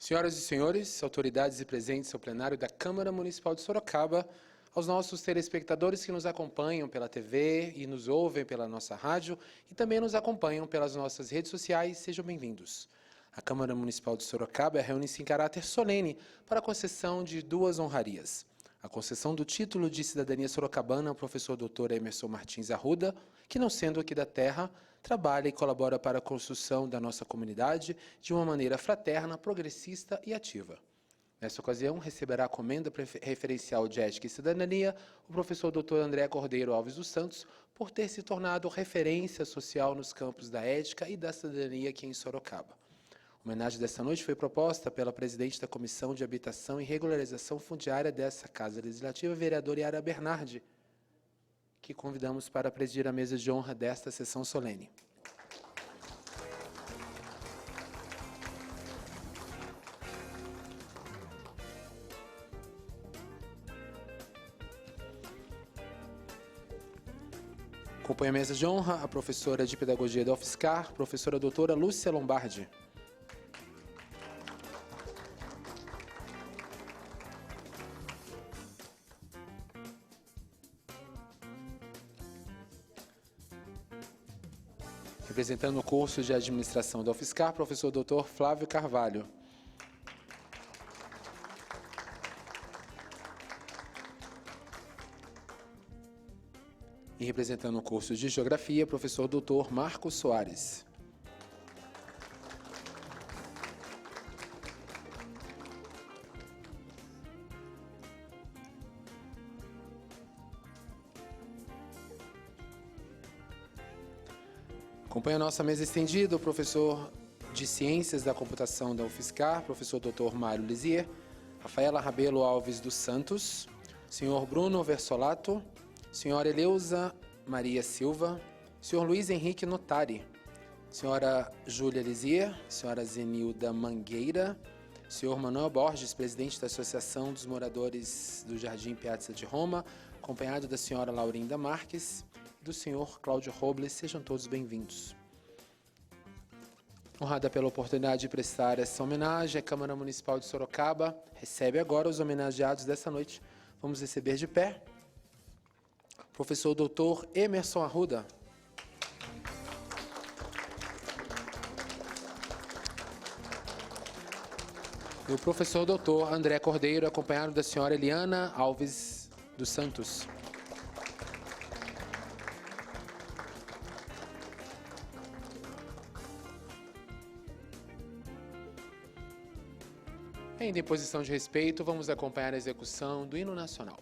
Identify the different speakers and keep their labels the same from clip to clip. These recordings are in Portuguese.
Speaker 1: Senhoras e senhores, autoridades e presentes ao plenário da Câmara Municipal de Sorocaba, aos nossos telespectadores que nos acompanham pela TV e nos ouvem pela nossa rádio e também nos acompanham pelas nossas redes sociais, sejam bem-vindos. A Câmara Municipal de Sorocaba reúne-se em caráter solene para a concessão de duas honrarias. A concessão do título de cidadania sorocabana ao professor Dr. Emerson Martins Arruda, que, não sendo aqui da terra, trabalha e colabora para a construção da nossa comunidade de uma maneira fraterna, progressista e ativa. Nesta ocasião, receberá a comenda referencial de Ética e Cidadania o professor Dr. André Cordeiro Alves dos Santos, por ter se tornado referência social nos campos da ética e da cidadania aqui em Sorocaba. A homenagem desta noite foi proposta pela presidente da Comissão de Habitação e Regularização Fundiária dessa Casa Legislativa, vereadora Yara Bernardi, que convidamos para presidir a mesa de honra desta sessão solene. Acompanha a mesa de honra a professora de Pedagogia da UFSCar, professora doutora Lúcia Lombardi. Representando o curso de Administração da UFSCar, professor Dr. Flávio Carvalho. E representando o curso de Geografia, professor Dr. Marcos Soares. Acompanha a nossa mesa estendida o professor de Ciências da Computação da UFSCar, professor Dr. Mário Lisier, Rafaela Rabelo Alves dos Santos, senhor Bruno Versolato, senhora Eleusa Maria Silva, senhor Luiz Henrique Notari, senhora Júlia Lisier, senhora Zenilda Mangueira, senhor Manuel Borges, presidente da Associação dos Moradores do Jardim Piazza de Roma, acompanhado da senhora Laurinda Marques e do senhor Cláudio Robles. Sejam todos bem-vindos. Honrada pela oportunidade de prestar essa homenagem, a Câmara Municipal de Sorocaba recebe agora os homenageados dessa noite. Vamos receber de pé professor Dr. Emerson Arruda. E o professor Dr. André Cordeiro, acompanhado da senhora Eliana Alves dos Santos. Ainda em posição de respeito, vamos acompanhar a execução do hino nacional.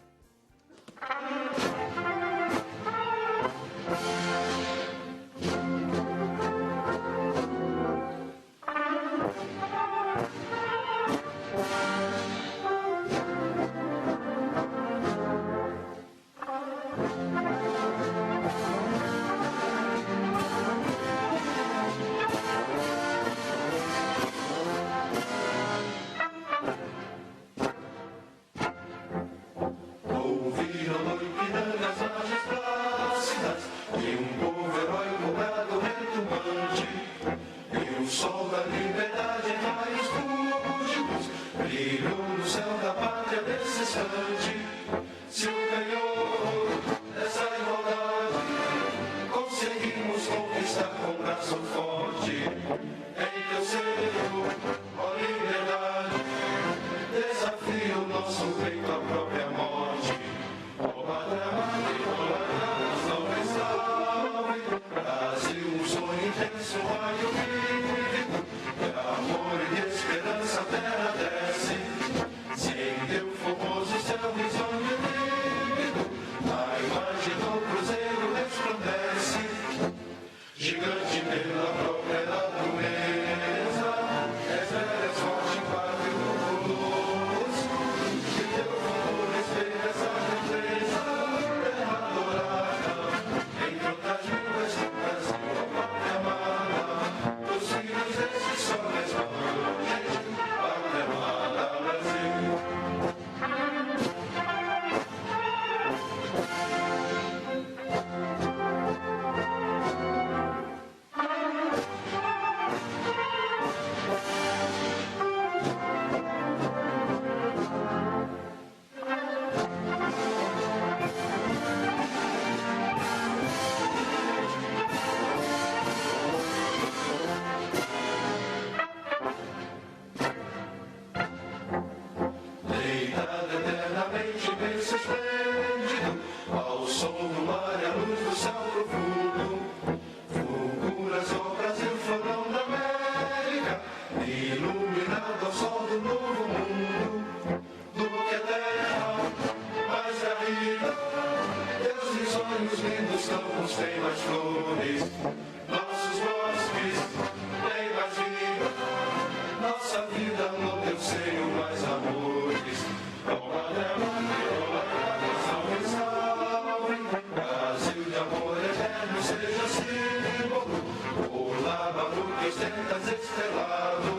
Speaker 2: tentas estelado,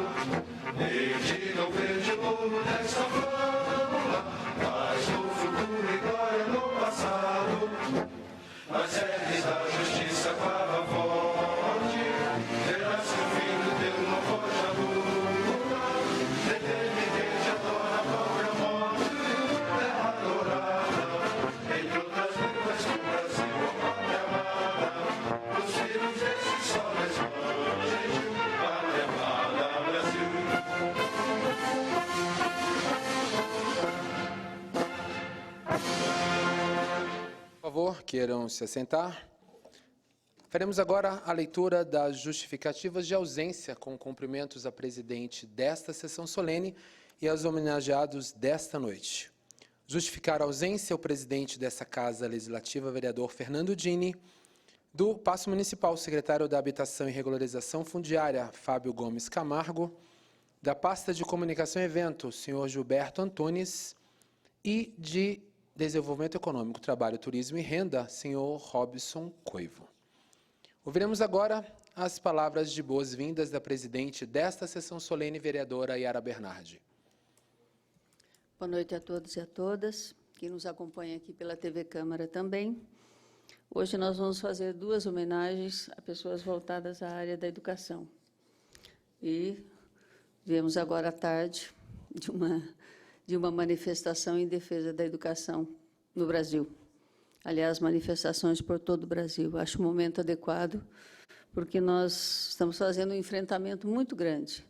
Speaker 2: dedica o verde ouro desta flâmula, mas no futuro e glória no passado, mas é da justiça clava forte, verás que o fim do Deus não foge a lua, determinante adora a própria morte, terra adorada, entre outras línguas que o Brasil, a pátria amada, os filhos desse sol resplendente, pátria amada, Brasil.
Speaker 1: Por favor, queiram se assentar. Faremos agora a leitura das justificativas de ausência com cumprimentos a presidente desta sessão solene e aos homenageados desta noite. Justificar a ausência o presidente dessa Casa Legislativa, vereador Fernando Dini, do Paço Municipal, secretário da Habitação e Regularização Fundiária, Fábio Gomes Camargo, da pasta de Comunicação e Evento, senhor Gilberto Antunes, e de Desenvolvimento Econômico, Trabalho, Turismo e Renda, senhor Robson Coivo. Ouviremos agora as palavras de boas-vindas da presidente desta sessão solene, vereadora Yara Bernardi.
Speaker 3: Boa noite a todos e a todas, que nos acompanham aqui pela TV Câmara também. Hoje nós vamos fazer duas homenagens a pessoas voltadas à área da educação. E viemos agora à tarde de uma manifestação em defesa da educação no Brasil. Aliás, manifestações por todo o Brasil. Acho um momento adequado, porque nós estamos fazendo um enfrentamento muito grande.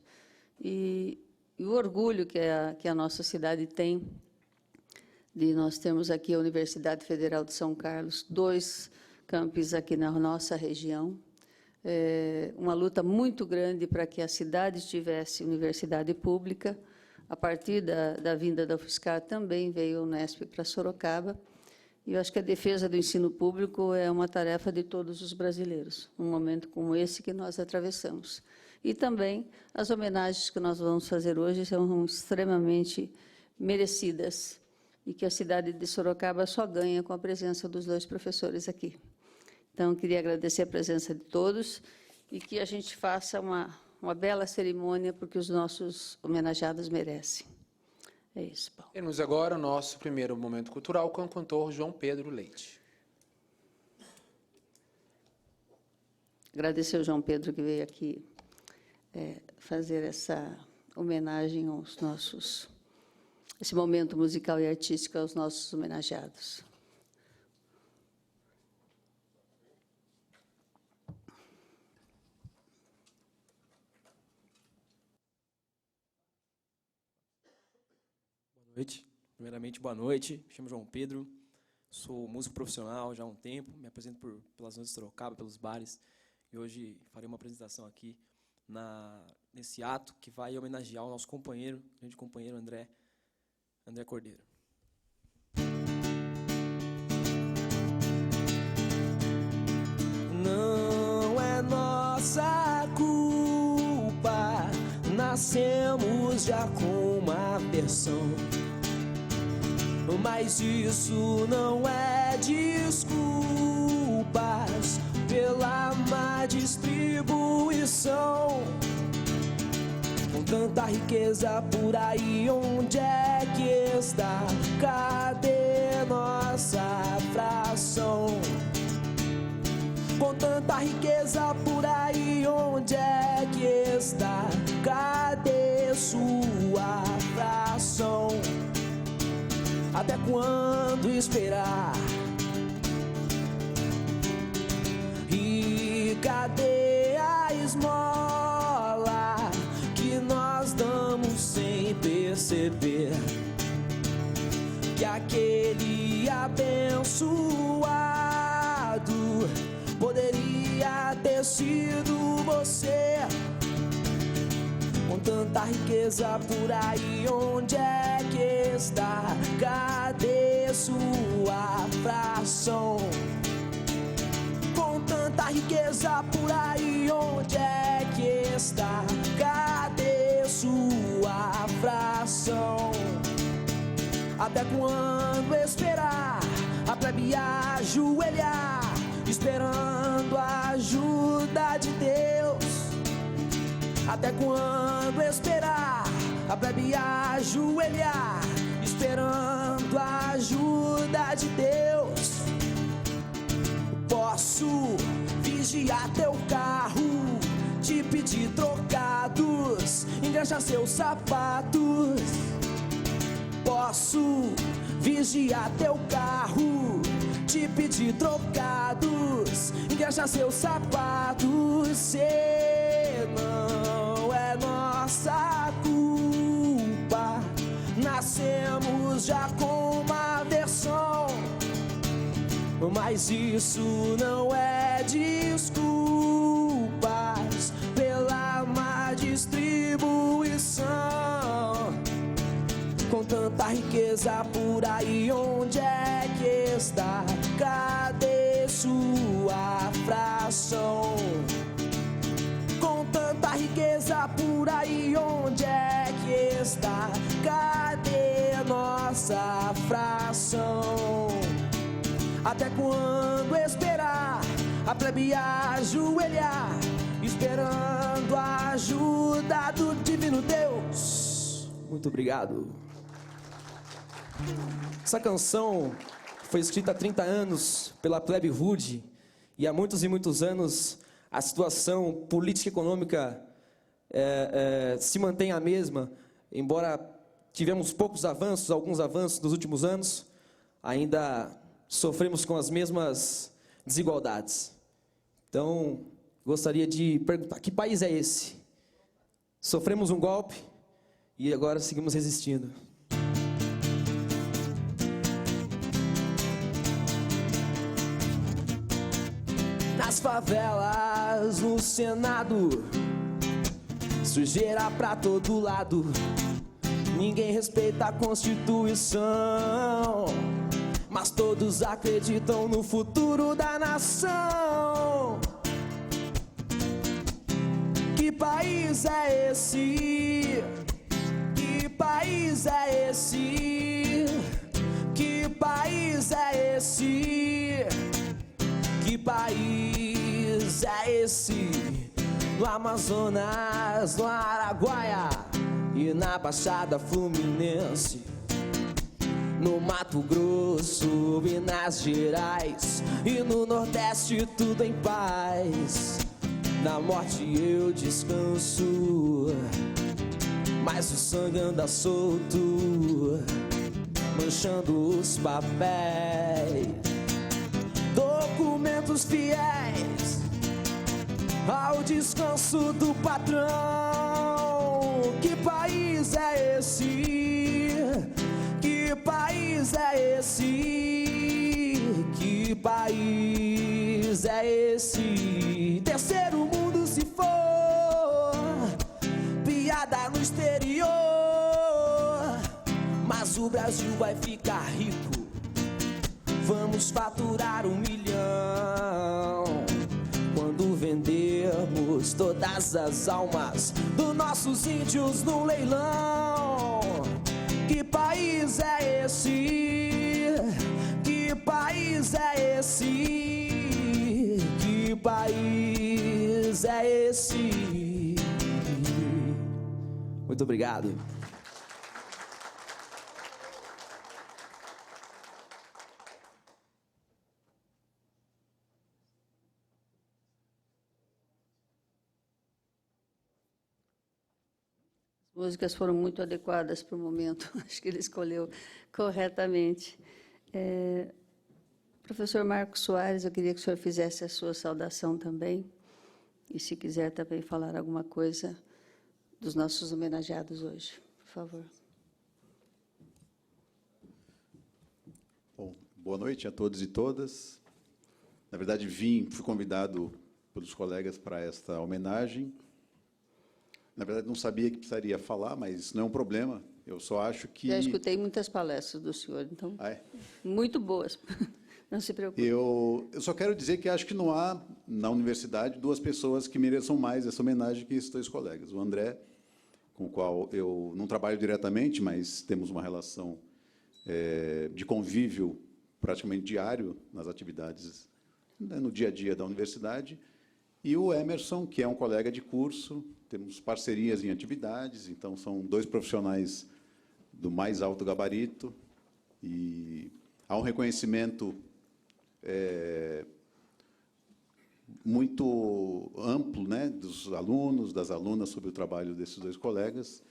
Speaker 3: E o orgulho que a nossa cidade tem de nós termos aqui a Universidade Federal de São Carlos, 2 campos aqui na nossa região, uma luta muito grande para que a cidade tivesse universidade pública. A partir da vinda da UFSCar também veio a Unesp para Sorocaba, e eu acho que a defesa do ensino público é uma tarefa de todos os brasileiros, num momento como esse que nós atravessamos. E também as homenagens que nós vamos fazer hoje são extremamente merecidas, e que a cidade de Sorocaba só ganha com a presença dos 2 professores aqui. Então, queria agradecer a presença de todos e que a gente faça uma bela cerimônia, porque os nossos homenageados merecem. É isso, Paulo.
Speaker 1: Temos agora o nosso primeiro momento cultural com o cantor João Pedro Leite.
Speaker 3: Agradecer ao João Pedro que veio aqui fazer essa homenagem aos nossos, esse momento musical e artístico aos nossos homenageados.
Speaker 4: Boa noite. Primeiramente, boa noite. Me chamo João Pedro, sou músico profissional já há um tempo, me apresento pelas noites de Sorocaba, pelos bares, e hoje farei uma apresentação aqui nesse ato que vai homenagear o nosso companheiro, grande companheiro André Cordeiro. Não é nossa culpa, nascemos já com uma versão, mas isso não é desculpas pela má distribuição. Com tanta riqueza por aí, onde é que está? Cadê nossa fração? Com tanta riqueza por aí, onde é que está? Cadê sua fração? Até quando esperar? E cadê a esmola que nós damos sem perceber? Que aquele abençoado poderia ter sido você. Com tanta riqueza por aí, onde é que está? Cadê sua fração? Com tanta riqueza por aí, onde é que está? Cadê sua fração? Até quando esperar a plebe ajoelhar, esperando a ajuda de Deus? Até quando esperar a plebe ajoelhar, esperando a ajuda de Deus? Posso vigiar teu carro, te pedir trocados, enganchar seus sapatos. Posso vigiar teu carro, te pedir trocados, enganchar seus sapatos. Cê não é nossa culpa, nascemos já com uma versão, mas isso não é desculpas pela má distribuição. Com tanta riqueza por aí, onde é que está? Cadê sua fração? Com tanta riqueza por aí, onde é que está? Cadê nossa fração? Até quando esperar a plebe ajoelhar, esperando a ajuda do divino Deus? Muito obrigado. Essa canção foi escrita há 30 anos pela plebe rude, e há muitos e muitos anos a situação política e econômica se mantém a mesma, embora tivemos poucos avanços, alguns avanços nos últimos anos, ainda sofremos com as mesmas desigualdades. Então, gostaria de perguntar, que país é esse? Sofremos um golpe e agora seguimos resistindo. Nas favelas, no Senado, sujeira pra todo lado, ninguém respeita a Constituição, mas todos acreditam no futuro da nação. Que país é esse? Que país é esse? Que país é esse? Que país é esse? No Amazonas, no Araguaia e na Baixada Fluminense, no Mato Grosso e nas Gerais, e no Nordeste tudo em paz. Na morte eu descanso, mas o sangue anda solto, manchando os papéis. Documentos fiéis ao descanso do patrão. Que país é esse? Que país é esse? Que país é esse? Terceiro mundo se for piada no exterior, mas o Brasil vai ficar rico. Vamos faturar 1 milhão quando vendermos todas as almas dos nossos índios no leilão. Que país é esse? Que país é esse? Que país é esse? Muito obrigado.
Speaker 3: As músicas foram muito adequadas para o momento, acho que ele escolheu corretamente. Professor Marcos Soares, eu queria que o senhor fizesse a sua saudação também, e se quiser também falar alguma coisa dos nossos homenageados hoje, por favor.
Speaker 5: Bom, boa noite a todos e todas. Na verdade, fui convidado pelos colegas para esta homenagem. Na verdade, não sabia que precisaria falar, mas isso não é um problema. Eu só acho que...
Speaker 3: Já escutei muitas palestras do senhor, então, muito boas. Não se preocupe.
Speaker 5: Eu só quero dizer que acho que não há, na universidade, 2 pessoas que mereçam mais essa homenagem que esses 2 colegas. O André, com o qual eu não trabalho diretamente, mas temos uma relação de convívio praticamente diário nas atividades, no dia a dia da universidade, e o Emerson, que é um colega de curso, temos parcerias em atividades, então são 2 profissionais do mais alto gabarito, e há um reconhecimento muito amplo, né, dos alunos, das alunas, sobre o trabalho desses 2 colegas,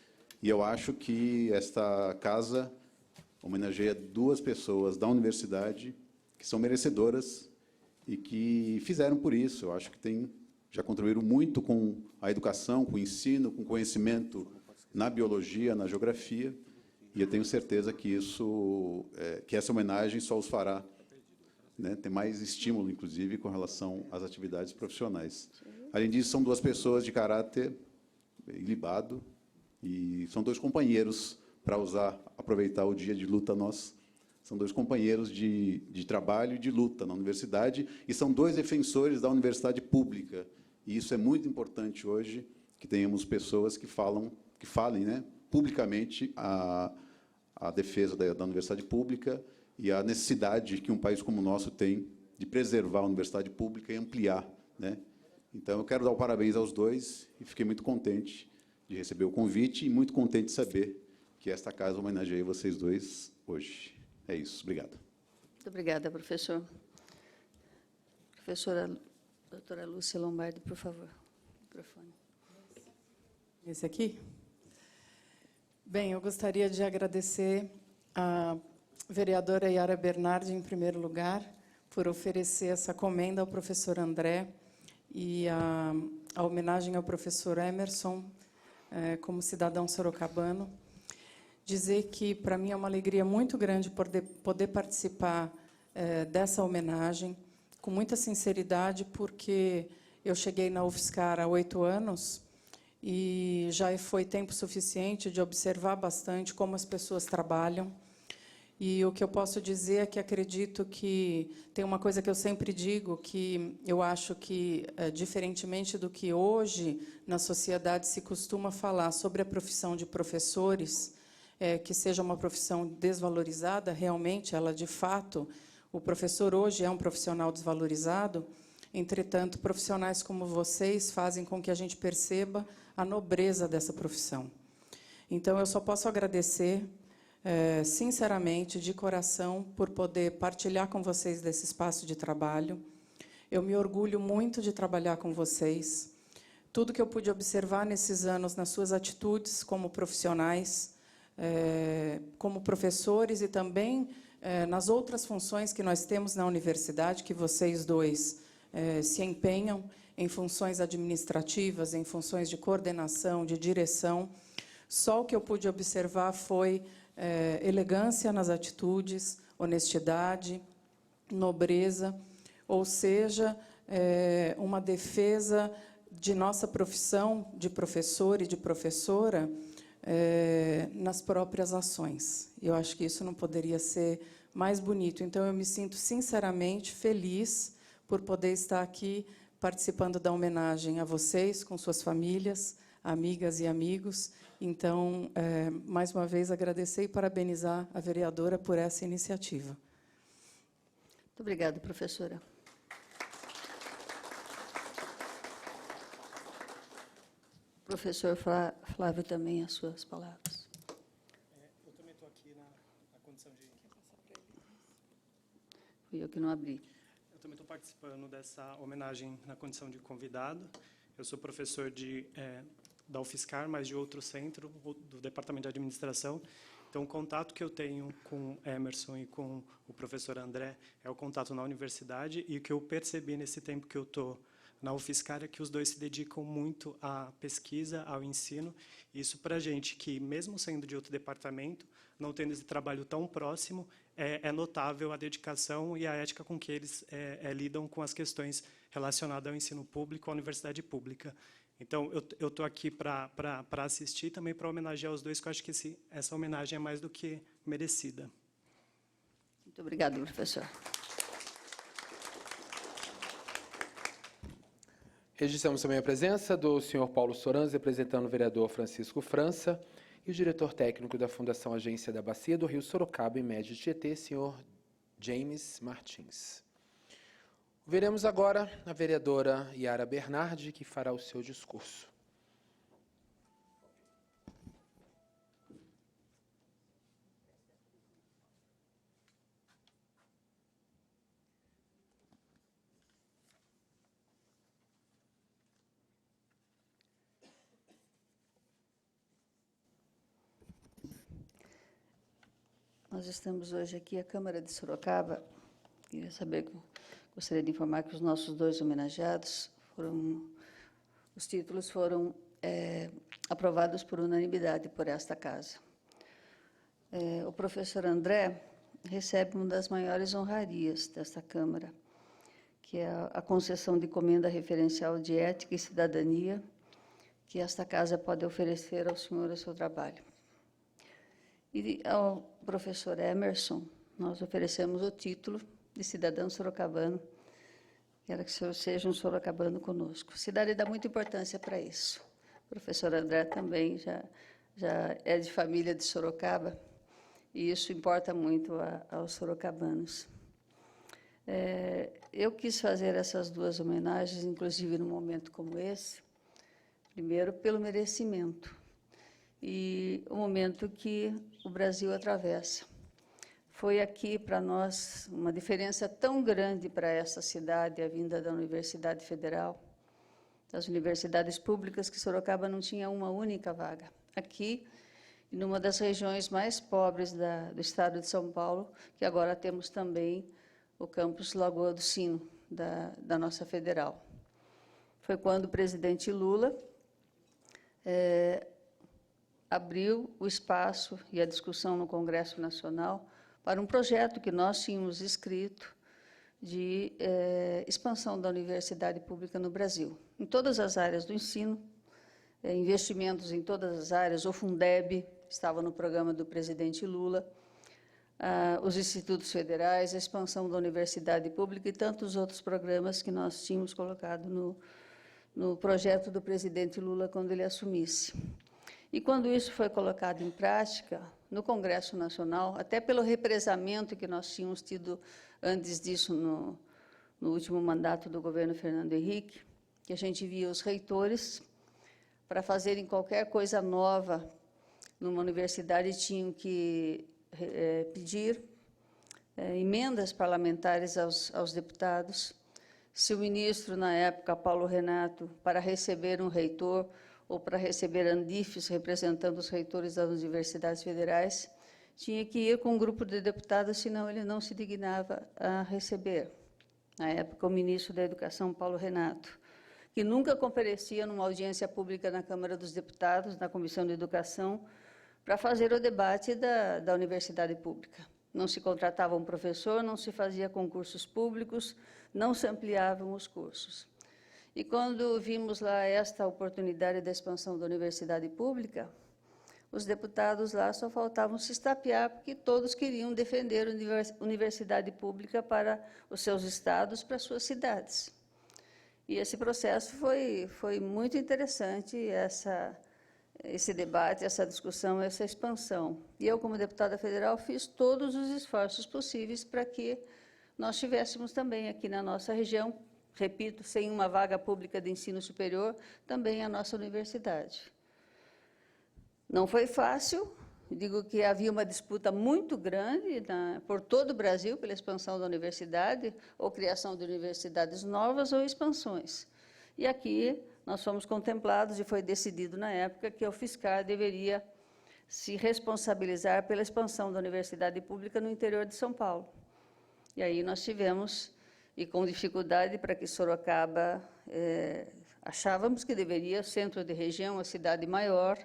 Speaker 5: e eu acho que esta casa homenageia 2 pessoas da universidade que são merecedoras e que fizeram por isso. Eu acho que já contribuíram muito com a educação, com o ensino, com o conhecimento na biologia, na geografia, e eu tenho certeza que que essa homenagem só os fará, né, ter mais estímulo, inclusive, com relação às atividades profissionais. Além disso, são 2 pessoas de caráter ilibado, e são 2 companheiros, para aproveitar o dia de luta nosso, são 2 companheiros de trabalho e de luta na universidade, e são 2 defensores da universidade pública. E isso é muito importante hoje, que tenhamos pessoas que falem, né, publicamente a defesa da universidade pública e a necessidade que um país como o nosso tem de preservar a universidade pública e ampliar, né? Então, eu quero dar o parabéns aos 2, e fiquei muito contente de receber o convite e muito contente de saber que esta casa homenageia vocês 2 hoje. É isso. Obrigado.
Speaker 3: Muito obrigada, professor. Professora doutora Lúcia Lombardi, por favor. Microfone.
Speaker 6: Esse aqui? Bem, eu gostaria de agradecer a vereadora Yara Bernardi, em primeiro lugar, por oferecer essa comenda ao professor André e a homenagem ao professor Emerson, como cidadão sorocabano. Dizer que, para mim, é uma alegria muito grande poder participar dessa homenagem, com muita sinceridade, porque eu cheguei na UFSCar há 8 anos e já foi tempo suficiente de observar bastante como as pessoas trabalham. E o que eu posso dizer é que acredito que tem uma coisa que eu sempre digo, que eu acho que, diferentemente do que hoje na sociedade se costuma falar sobre a profissão de professores, que seja uma profissão desvalorizada, realmente, ela, de fato, o professor hoje é um profissional desvalorizado. Entretanto, profissionais como vocês fazem com que a gente perceba a nobreza dessa profissão. Então, eu só posso agradecer, sinceramente, de coração, por poder partilhar com vocês desse espaço de trabalho. Eu me orgulho muito de trabalhar com vocês. Tudo que eu pude observar nesses anos, nas suas atitudes como profissionais, como professores, e também nas outras funções que nós temos na universidade, que vocês 2 se empenham em funções administrativas, em funções de coordenação, de direção. Só o que eu pude observar foi elegância nas atitudes, honestidade, nobreza, ou seja, uma defesa de nossa profissão de professor e de professora nas próprias ações. Eu acho que isso não poderia ser mais bonito. Então, eu me sinto sinceramente feliz por poder estar aqui participando da homenagem a vocês, com suas famílias, amigas e amigos. Então, mais uma vez, agradecer e parabenizar a vereadora por essa iniciativa.
Speaker 3: Muito obrigada, professora. Professor Flávio, também as suas palavras.
Speaker 7: Eu também estou aqui na condição de...
Speaker 3: Fui eu que não abri.
Speaker 7: Eu também estou participando dessa homenagem na condição de convidado. Eu sou professor da UFSCar, mas de outro centro, do Departamento de Administração. Então, o contato que eu tenho com Emerson e com o professor André é o contato na universidade, e o que eu percebi nesse tempo que eu estou na UFSCar é que os 2 se dedicam muito à pesquisa, ao ensino. Isso, para a gente, que mesmo sendo de outro departamento, não tendo esse trabalho tão próximo, é notável a dedicação e a ética com que eles lidam com as questões relacionadas ao ensino público, à universidade pública. Então, eu estou aqui para assistir e também para homenagear os 2, que eu acho que essa homenagem é mais do que merecida.
Speaker 3: Muito obrigada, professor.
Speaker 1: Registramos também a presença do senhor Paulo Soranz, representando o vereador Francisco França, e o diretor técnico da Fundação Agência da Bacia do Rio Sorocaba e Médio Tietê, senhor James Martins. Veremos agora a vereadora Yara Bernardi, que fará o seu discurso.
Speaker 3: Nós estamos hoje aqui, a Câmara de Sorocaba. Gostaria de informar que os nossos 2 homenageados os títulos foram aprovados por unanimidade por esta casa. O professor André recebe uma das maiores honrarias desta Câmara, que é a concessão de comenda referencial de ética e cidadania, que esta casa pode oferecer ao senhor a seu trabalho. E ao professor Emerson, nós oferecemos o título de cidadão sorocabano. Quero que o senhor seja um sorocabano conosco. A cidade dá muita importância para isso. O professor André também já é de família de Sorocaba, e isso importa muito aos sorocabanos. Eu quis fazer essas 2 homenagens, inclusive num momento como esse, primeiro pelo merecimento, e o momento que o Brasil atravessa. Foi aqui, para nós, uma diferença tão grande para essa cidade, a vinda da Universidade Federal, das universidades públicas, que Sorocaba não tinha uma única vaga. Aqui, numa das regiões mais pobres do estado de São Paulo, que agora temos também o campus Lagoa do Sino, da nossa federal. Foi quando o presidente Lula abriu o espaço e a discussão no Congresso Nacional para um projeto que nós tínhamos escrito de expansão da universidade pública no Brasil, em todas as áreas do ensino, investimentos em todas as áreas. O Fundeb estava no programa do presidente Lula, os institutos federais, a expansão da universidade pública e tantos outros programas que nós tínhamos colocado no projeto do presidente Lula quando ele assumisse. E quando isso foi colocado em prática, no Congresso Nacional, até pelo represamento que nós tínhamos tido antes disso no último mandato do governo Fernando Henrique, que a gente via os reitores, para fazerem qualquer coisa nova numa universidade, tinham que pedir emendas parlamentares aos deputados. Se o ministro, na época, Paulo Renato, para receber um reitor ou para receber andifes representando os reitores das universidades federais, tinha que ir com um grupo de deputados, senão ele não se dignava a receber. Na época, o ministro da Educação, Paulo Renato, que nunca comparecia numa audiência pública na Câmara dos Deputados, na Comissão de Educação, para fazer o debate da universidade pública. Não se contratava um professor, não se fazia concursos públicos, não se ampliavam os cursos. E quando vimos lá esta oportunidade da expansão da universidade pública, os deputados lá só faltavam se estapear, porque todos queriam defender a universidade pública para os seus estados, para as suas cidades. E esse processo foi muito interessante, esse debate, essa discussão, essa expansão. E eu, como deputada federal, fiz todos os esforços possíveis para que nós tivéssemos também aqui na nossa região, repito, sem uma vaga pública de ensino superior, também a nossa universidade. Não foi fácil, digo que havia uma disputa muito grande por todo o Brasil pela expansão da universidade, ou criação de universidades novas ou expansões. E aqui nós fomos contemplados e foi decidido na época que a UFSCar deveria se responsabilizar pela expansão da universidade pública no interior de São Paulo. E aí nós tivemos, e com dificuldade, para que Sorocaba, achávamos que deveria, centro de região, a cidade maior,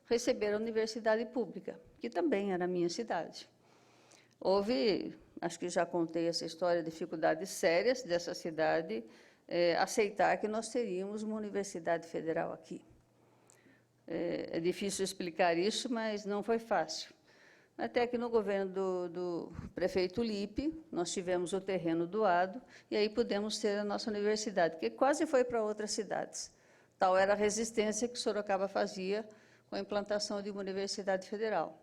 Speaker 3: receber a universidade pública, que também era a minha cidade. Houve, acho que já contei essa história, dificuldades sérias dessa cidade aceitar que nós teríamos uma universidade federal aqui. É difícil explicar isso, mas não foi fácil. Até que no governo do prefeito Lippe, nós tivemos o terreno doado, e aí pudemos ter a nossa universidade, que quase foi para outras cidades. Tal era a resistência que Sorocaba fazia com a implantação de uma universidade federal.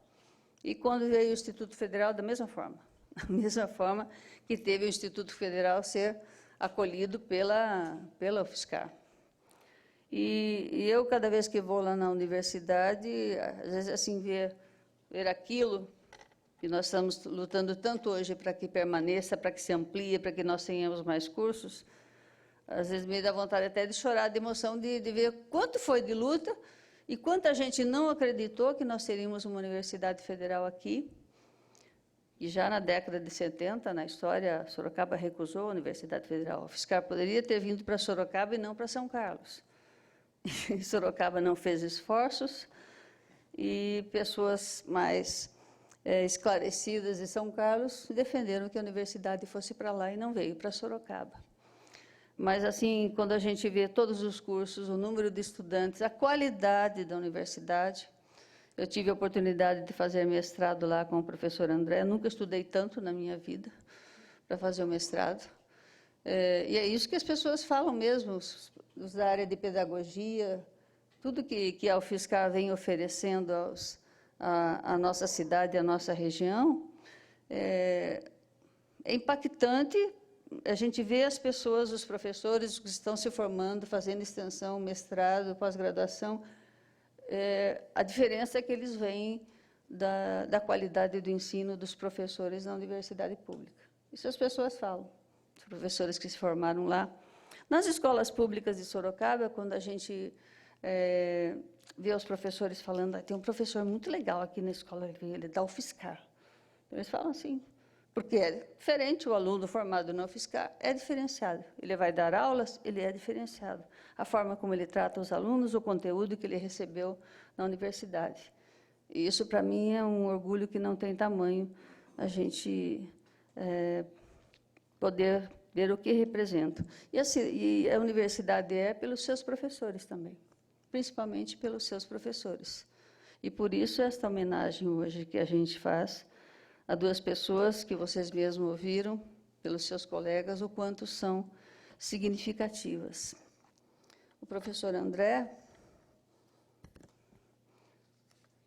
Speaker 3: E quando veio o Instituto Federal, da mesma forma que teve o Instituto Federal ser acolhido pela UFSCar. E eu, cada vez que vou lá na universidade, às vezes, assim, ver aquilo que nós estamos lutando tanto hoje para que permaneça, para que se amplie, para que nós tenhamos mais cursos, às vezes me dá vontade até de chorar, de emoção, de ver quanto foi de luta e quanta gente não acreditou que nós teríamos uma universidade federal aqui. E já na década de 70, na história, Sorocaba recusou a Universidade Federal. A UFSCar poderia ter vindo para Sorocaba e não para São Carlos. E Sorocaba não fez esforços, e pessoas mais esclarecidas de São Carlos defenderam que a universidade fosse para lá e não veio para Sorocaba. Mas, assim, quando a gente vê todos os cursos, o número de estudantes, a qualidade da universidade, eu tive a oportunidade de fazer mestrado lá com o professor André, nunca estudei tanto na minha vida para fazer o mestrado. E é isso que as pessoas falam mesmo, os da área de pedagogia, tudo que a UFSCar vem oferecendo à nossa cidade, à nossa região, é impactante. A gente vê as pessoas, os professores que estão se formando, fazendo extensão, mestrado, pós-graduação, a diferença é que eles veem da qualidade do ensino dos professores na universidade pública. Isso as pessoas falam, os professores que se formaram lá. Nas escolas públicas de Sorocaba, quando a gente vê os professores falando, tem um professor muito legal aqui na escola, ele é da UFSCar. Eles falam assim, porque é diferente o aluno formado na UFSCar, é diferenciado. Ele vai dar aulas, ele é diferenciado. A forma como ele trata os alunos, o conteúdo que ele recebeu na universidade. E isso, para mim, é um orgulho que não tem tamanho, a gente poder ver o que representa. E a universidade é pelos seus professores também, principalmente pelos seus professores. E, por isso, esta homenagem hoje que a gente faz a duas pessoas que vocês mesmos ouviram, pelos seus colegas, o quanto são significativas. O professor André,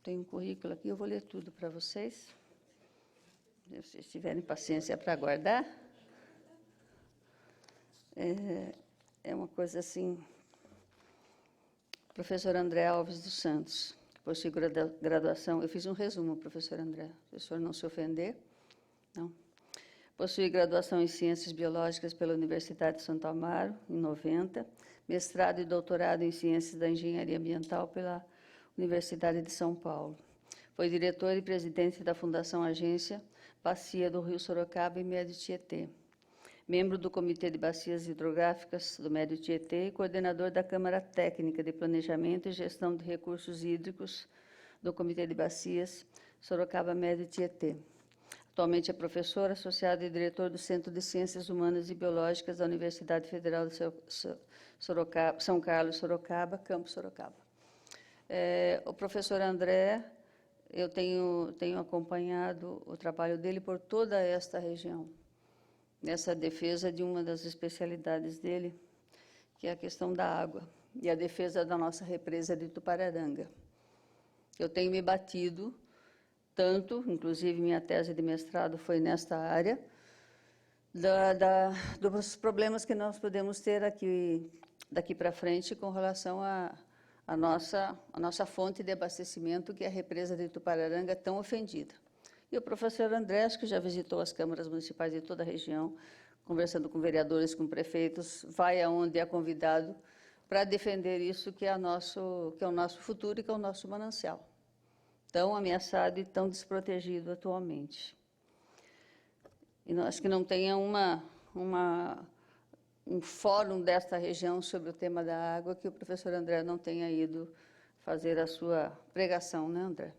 Speaker 3: tem um currículo aqui, eu vou ler tudo para vocês, se vocês tiverem paciência para aguardar. É uma coisa assim, professor André Alves dos Santos, possui graduação, eu fiz um resumo, professor André, se o senhor não se ofender, não. Possui graduação em Ciências Biológicas pela Universidade de Santo Amaro, em 90, mestrado e doutorado em Ciências da Engenharia Ambiental pela Universidade de São Paulo. Foi diretor e presidente da Fundação Agência Bacia do Rio Sorocaba e Médio Tietê, membro do Comitê de Bacias Hidrográficas do Médio Tietê e coordenador da Câmara Técnica de Planejamento e Gestão de Recursos Hídricos do Comitê de Bacias Sorocaba Médio Tietê. Atualmente é professor associado e diretor do Centro de Ciências Humanas e Biológicas da Universidade Federal de São Carlos, Sorocaba, Campus Sorocaba. O professor André, eu tenho acompanhado o trabalho dele por toda esta região, nessa defesa de uma das especialidades dele, que é a questão da água, e a defesa da nossa represa de Tupararanga. Eu tenho me batido tanto, inclusive minha tese de mestrado foi nesta área, dos problemas que nós podemos ter daqui para frente com relação à nossa fonte de abastecimento, que é a represa de Tupararanga, tão ofendida. E o professor André, que já visitou as câmaras municipais de toda a região, conversando com vereadores, com prefeitos, vai aonde é convidado para defender isso que é o nosso futuro e que é o nosso manancial, tão ameaçado e tão desprotegido atualmente. E acho que não tenha um fórum desta região sobre o tema da água que o professor André não tenha ido fazer a sua pregação, né, André?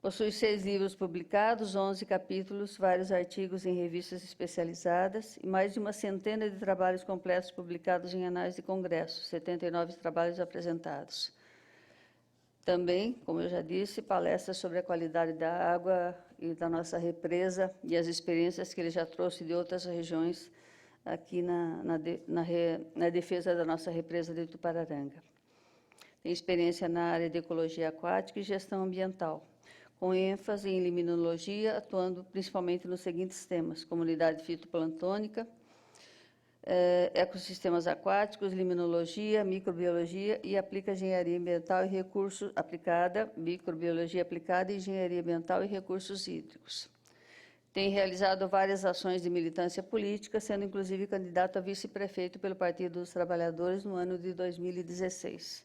Speaker 3: Possui 6 livros publicados, 11 capítulos, vários artigos em revistas especializadas e mais de uma centena de trabalhos completos publicados em anais de congressos, 79 trabalhos apresentados. Também, como eu já disse, palestras sobre a qualidade da água e da nossa represa e as experiências que ele já trouxe de outras regiões aqui na defesa da nossa represa de Tupararanga. Tem experiência na área de ecologia aquática e gestão ambiental, com ênfase em limnologia, atuando principalmente nos seguintes temas: comunidade fitoplantônica, ecossistemas aquáticos, limnologia, microbiologia e aplica engenharia ambiental e recursos aplicada, microbiologia aplicada, engenharia ambiental e recursos hídricos. Tem realizado várias ações de militância política, sendo inclusive candidato a vice-prefeito pelo Partido dos Trabalhadores no ano de 2016.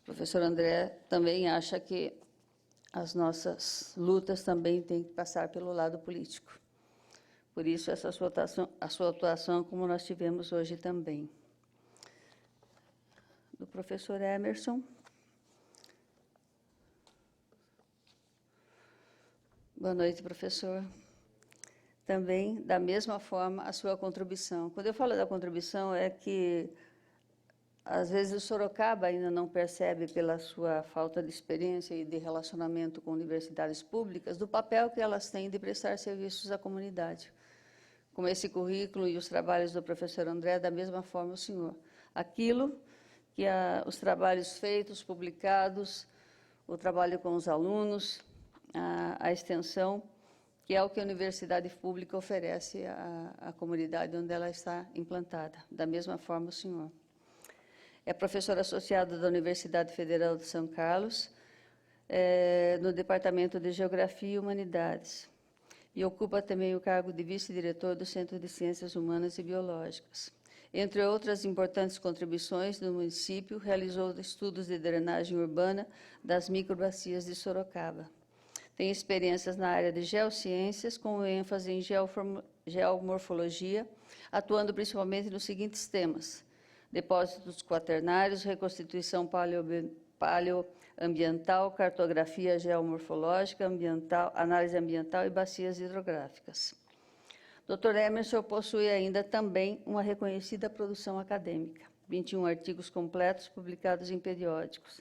Speaker 3: O professor André também acha que as nossas lutas também têm que passar pelo lado político. Por isso, a sua atuação, como nós tivemos hoje também. Do professor Emerson. Boa noite, professor. Também, da mesma forma, a sua contribuição. Quando eu falo da contribuição, é que, às vezes, o Sorocaba ainda não percebe, pela sua falta de experiência e de relacionamento com universidades públicas, do papel que elas têm de prestar serviços à comunidade. Como esse currículo e os trabalhos do professor André, da mesma forma o senhor. Aquilo que os trabalhos feitos, publicados, o trabalho com os alunos, a extensão, que é o que a universidade pública oferece à comunidade onde ela está implantada. Da mesma forma, o senhor. É professor associado da Universidade Federal de São Carlos, no Departamento de Geografia e Humanidades, e ocupa também o cargo de vice-diretor do Centro de Ciências Humanas e Biológicas. Entre outras importantes contribuições do município, realizou estudos de drenagem urbana das microbacias de Sorocaba. Tem experiências na área de geociências, com ênfase em geomorfologia, atuando principalmente nos seguintes temas: depósitos quaternários, reconstituição paleoambiental, cartografia geomorfológica, análise ambiental e bacias hidrográficas. Dr. Emerson possui ainda também uma reconhecida produção acadêmica, 21 artigos completos publicados em periódicos,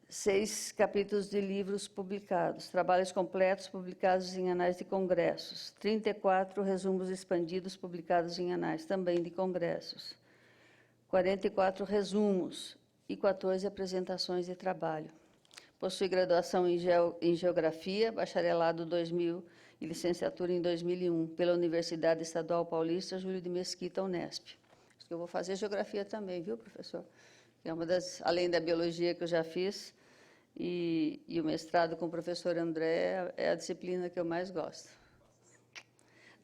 Speaker 3: 6 capítulos de livros publicados, trabalhos completos publicados em anais de congressos, 34 resumos expandidos publicados em anais também de congressos, 44 resumos e 14 apresentações de trabalho. Possui graduação em Geografia, bacharelado 2000 e licenciatura em 2001 pela Universidade Estadual Paulista Júlio de Mesquita, Unesp. Acho que eu vou fazer Geografia também, viu, professor? É uma das, além da Biologia que eu já fiz, e o mestrado com o professor André é a disciplina que eu mais gosto.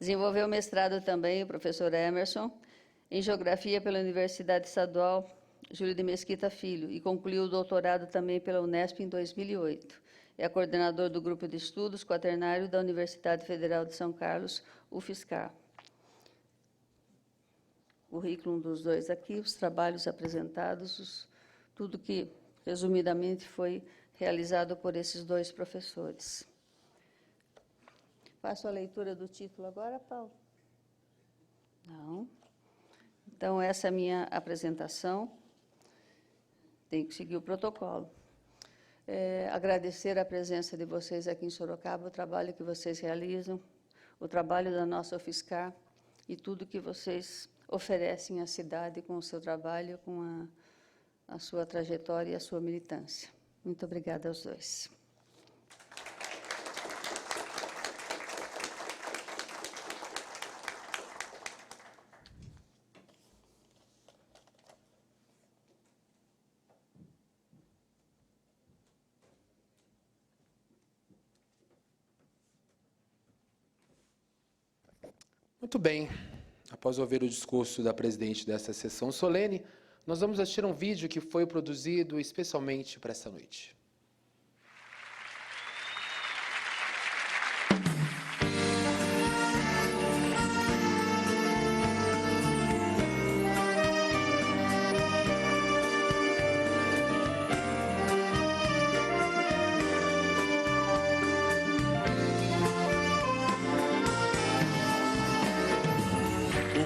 Speaker 3: Desenvolveu mestrado também o professor Emerson em Geografia pela Universidade Estadual Júlio de Mesquita Filho e concluiu o doutorado também pela Unesp em 2008. É coordenador do Grupo de Estudos Quaternário da Universidade Federal de São Carlos, UFSCar. O currículo dos dois aqui, os trabalhos apresentados, tudo que, resumidamente, foi realizado por esses dois professores. Faço a leitura do título agora, Paulo? Não. Então, essa é a minha apresentação. Tem que seguir o protocolo. Agradecer a presença de vocês aqui em Sorocaba, o trabalho que vocês realizam, o trabalho da nossa UFSCar e tudo que vocês oferecem à cidade com o seu trabalho, com a sua trajetória e a sua militância. Muito obrigada aos dois.
Speaker 1: Muito bem. Após ouvir o discurso da presidente desta sessão solene, nós vamos assistir um vídeo que foi produzido especialmente para esta noite.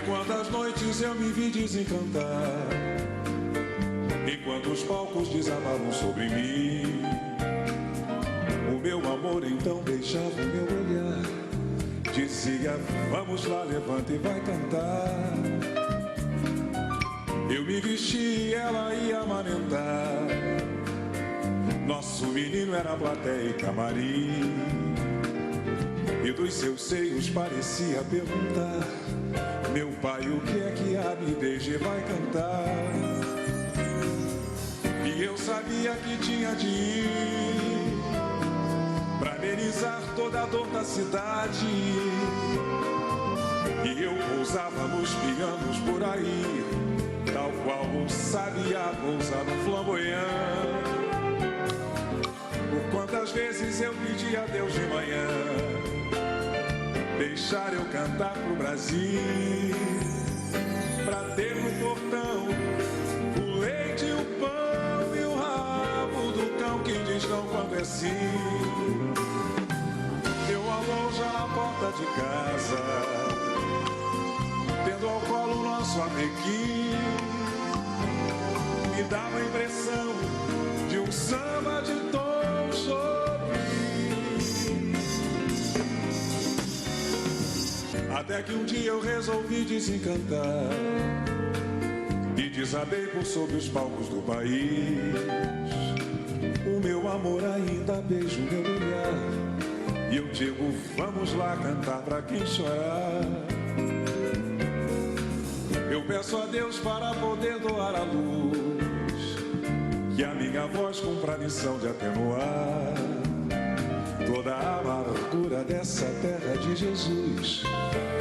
Speaker 2: Quantas noites eu me vi desencantar, enquanto os palcos desabavam sobre mim. O meu amor então deixava o meu olhar, dizia: vamos lá, levanta e vai cantar. Eu me vesti e ela ia amamentar. Nosso menino era plateia e camarim, e dos seus seios parecia perguntar: meu pai, o que é que a BDG vai cantar? E eu sabia que tinha de ir pra amenizar toda a dor da cidade. E eu pousava nos pianos por aí, tal qual um sabiá pousa no flamboyant. Quando quantas vezes eu pedi a Deus de manhã deixar eu cantar pro Brasil, pra ter no portão o leite, o pão e o rabo do cão que diz não quando é sim. Meu amor já na porta de casa, tendo ao colo o nosso Amequim, me dava a impressão de um samba de Tom Jobim. Até que um dia eu resolvi desencantar e desabei por sobre os palcos do país. O meu amor ainda beija o meu olhar e eu digo, vamos lá cantar pra quem chorar. Eu peço a Deus para poder doar a luz, que a minha voz cumpra a missão de atenuar toda a amargura dessa terra de Jesus.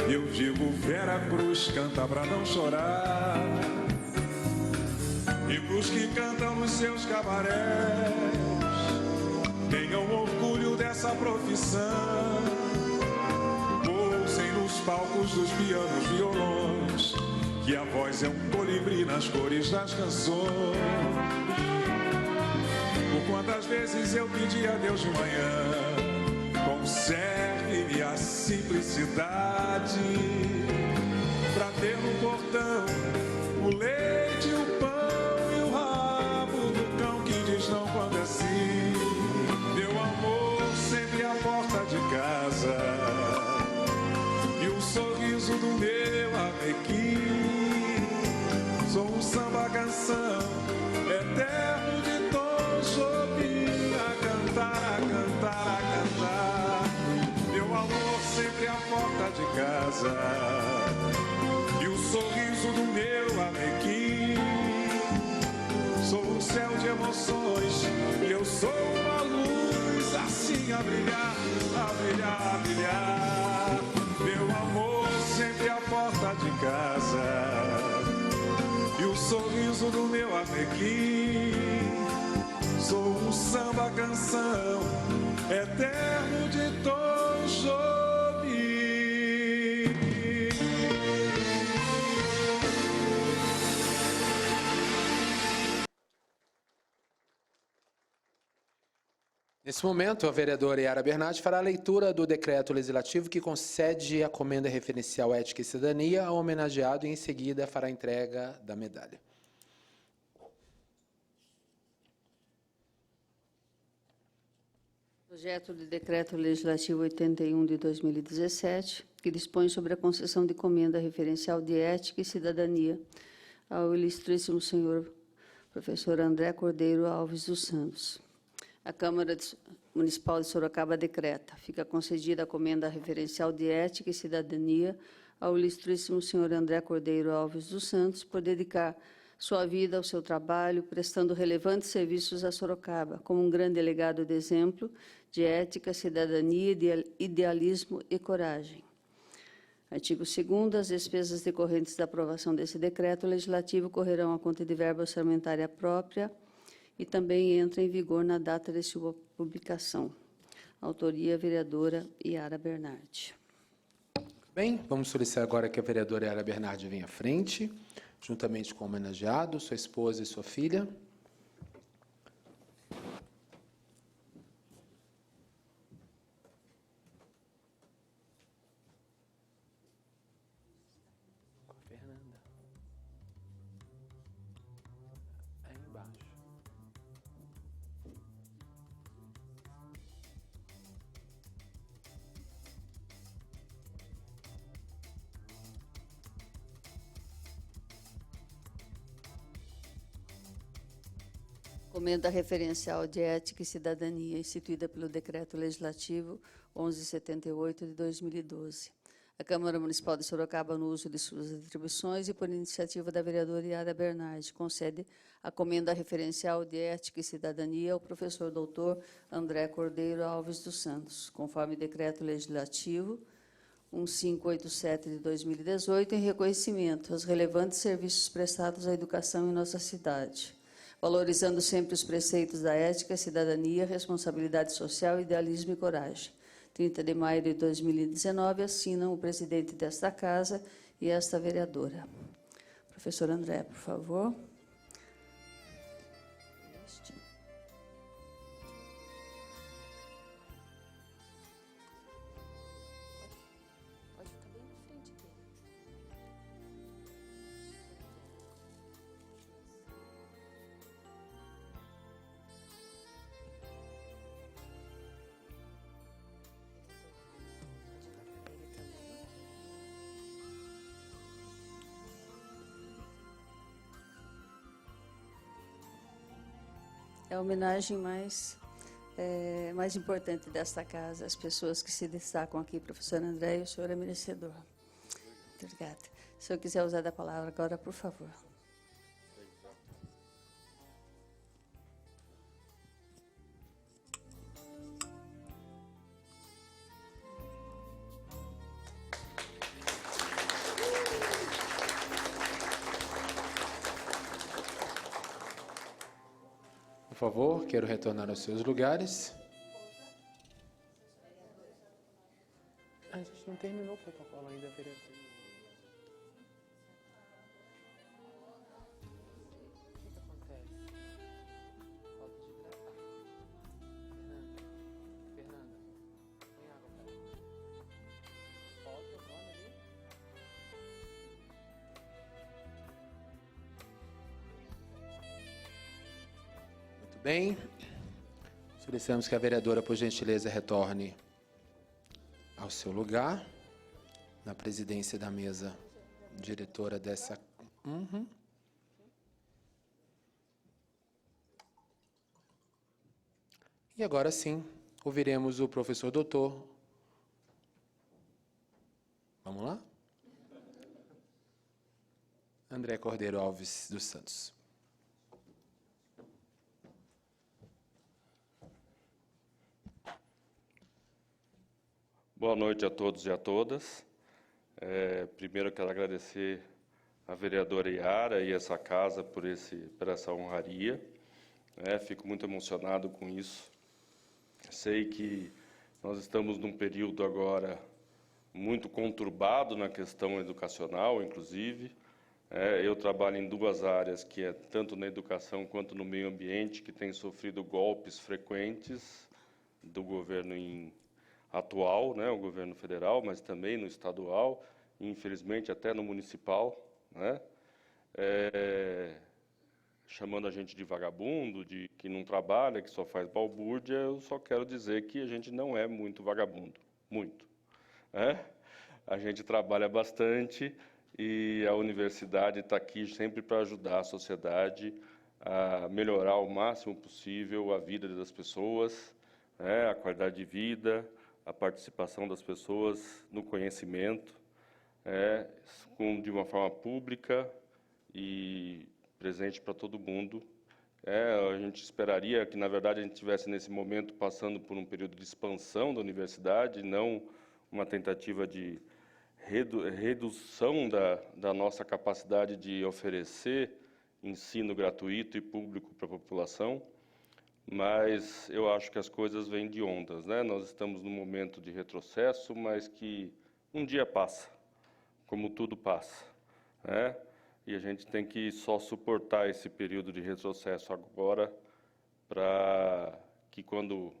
Speaker 2: Eu digo, Vera Cruz, canta pra não chorar. E pros que cantam nos seus cabarés, tenham orgulho dessa profissão. Ouçem nos palcos dos pianos, violões, que a voz é um colibri nas cores das canções. Por quantas vezes eu pedi a Deus de manhã, conserve-me a simplicidade, pra ter no portão o leite, o pão e o rabo do cão que diz não quando é sim. Meu amor sempre à porta de casa e o sorriso do meu Amequim. Sou um samba canção eterno de Tom Jobim, a cantar, a cantar, a cantar. Meu amor sempre à porta de casa e o sorriso do meu Amequim. Sou um céu de emoções e eu sou uma luz assim a brilhar, a brilhar, a brilhar. Meu amor sempre à porta de casa e o sorriso do meu Amequim. Sou um samba canção eterno de Tom Jobim.
Speaker 1: Nesse momento, a vereadora Yara Bernardi fará a leitura do decreto legislativo que concede a comenda referencial Ética e Cidadania ao homenageado e, em seguida, fará a entrega da medalha.
Speaker 3: Projeto de Decreto Legislativo 81 de 2017, que dispõe sobre a concessão de comenda referencial de Ética e Cidadania ao ilustríssimo senhor professor André Cordeiro Alves dos Santos. A Câmara Municipal de Sorocaba decreta: fica concedida a comenda referencial de Ética e Cidadania ao ilustríssimo senhor André Cordeiro Alves dos Santos por dedicar sua vida ao seu trabalho, prestando relevantes serviços a Sorocaba, como um grande legado de exemplo de ética, cidadania, idealismo e coragem. Artigo 2º. As despesas decorrentes da aprovação desse decreto legislativo correrão à conta de verba orçamentária própria e também entra em vigor na data de sua publicação. Autoria, vereadora Yara Bernardi.
Speaker 1: Bem, vamos solicitar agora que a vereadora Yara Bernardi venha à frente, juntamente com o homenageado, sua esposa e sua filha. Fernanda. Aí embaixo.
Speaker 3: Comenda referencial de Ética e Cidadania, instituída pelo Decreto Legislativo 1178 de 2012. A Câmara Municipal de Sorocaba, no uso de suas atribuições e por iniciativa da vereadora Yara Bernardi, concede a comenda referencial de Ética e Cidadania ao professor doutor André Cordeiro Alves dos Santos, conforme Decreto Legislativo 1587 de 2018, em reconhecimento aos relevantes serviços prestados à educação em nossa cidade, valorizando sempre os preceitos da ética, cidadania, responsabilidade social, idealismo e coragem. 30 de maio de 2019, assinam o presidente desta casa e esta vereadora. Professor André, por favor. É a homenagem mais importante desta casa, as pessoas que se destacam aqui, professor André, e o senhor é merecedor. Muito obrigada. Se o senhor quiser usar da palavra agora, por favor.
Speaker 1: Por favor, quero retornar aos seus lugares. A gente não terminou o protocolo ainda, vereador. O que acontece? Falta de hidratar. Fernanda, põe água para ela. Falta agora ali. Muito bem. Solicitamos que a vereadora, por gentileza, retorne ao seu lugar, na presidência da mesa diretora dessa... E agora sim, ouviremos o professor doutor. Vamos lá? André Cordeiro Alves dos Santos.
Speaker 8: Boa noite a todos e a todas. Primeiro, eu quero agradecer a vereadora Yara e essa casa por essa honraria. Fico muito emocionado com isso. Sei que nós estamos num período agora muito conturbado na questão educacional, inclusive. Eu trabalho em duas áreas, que é tanto na educação quanto no meio ambiente, que tem sofrido golpes frequentes do governo atual, o governo federal, mas também no estadual, e infelizmente até no municipal, chamando a gente de vagabundo, de que não trabalha, que só faz balbúrdia. Eu só quero dizer que a gente não é muito vagabundo, muito. A gente trabalha bastante e a universidade está aqui sempre para ajudar a sociedade a melhorar o máximo possível a vida das pessoas, a qualidade de vida, a participação das pessoas no conhecimento, de uma forma pública e presente para todo mundo. A gente esperaria que, na verdade, a gente estivesse nesse momento passando por um período de expansão da universidade, não uma tentativa de redução da nossa capacidade de oferecer ensino gratuito e público para a população. Mas eu acho que as coisas vêm de ondas, Nós estamos num momento de retrocesso, mas que um dia passa, como tudo passa, E a gente tem que só suportar esse período de retrocesso agora, para que quando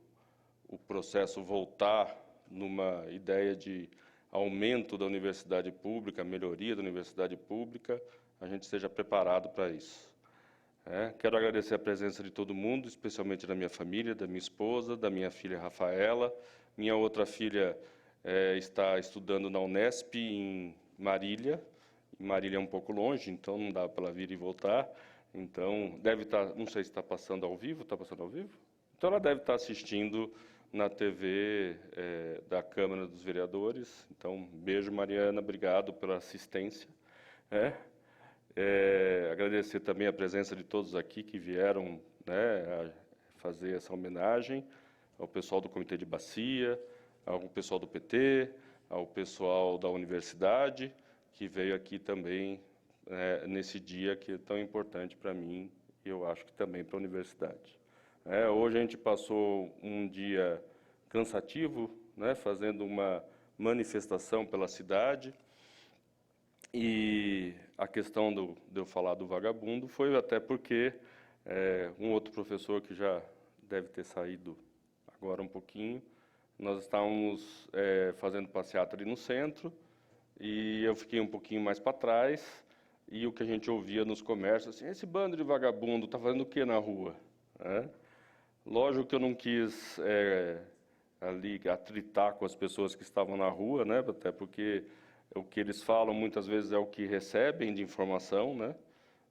Speaker 8: o processo voltar numa ideia de aumento da universidade pública, melhoria da universidade pública, a gente esteja preparado para isso. Quero agradecer a presença de todo mundo, especialmente da minha família, da minha esposa, da minha filha Rafaela. Minha outra filha está estudando na Unesp, em Marília. Marília é um pouco longe, então não dá para ela vir e voltar. Então, deve estar, não sei se está passando ao vivo, está passando ao vivo? Então, ela deve estar assistindo na TV da Câmara dos Vereadores. Então, beijo, Mariana, obrigado pela assistência. Agradecer também a presença de todos aqui que vieram a fazer essa homenagem, ao pessoal do Comitê de Bacia, ao pessoal do PT, ao pessoal da universidade, que veio aqui também nesse dia que é tão importante para mim e eu acho que também para a universidade. Hoje a gente passou um dia cansativo, né, fazendo uma manifestação pela cidade, e a questão de eu falar do vagabundo foi até porque um outro professor que já deve ter saído agora um pouquinho, nós estávamos fazendo passeata ali no centro, e eu fiquei um pouquinho mais para trás, e o que a gente ouvia nos comércios, assim, esse bando de vagabundo está fazendo o que na rua? Lógico que eu não quis ali atritar com as pessoas que estavam na rua, né? Até porque o que eles falam muitas vezes é o que recebem de informação, né?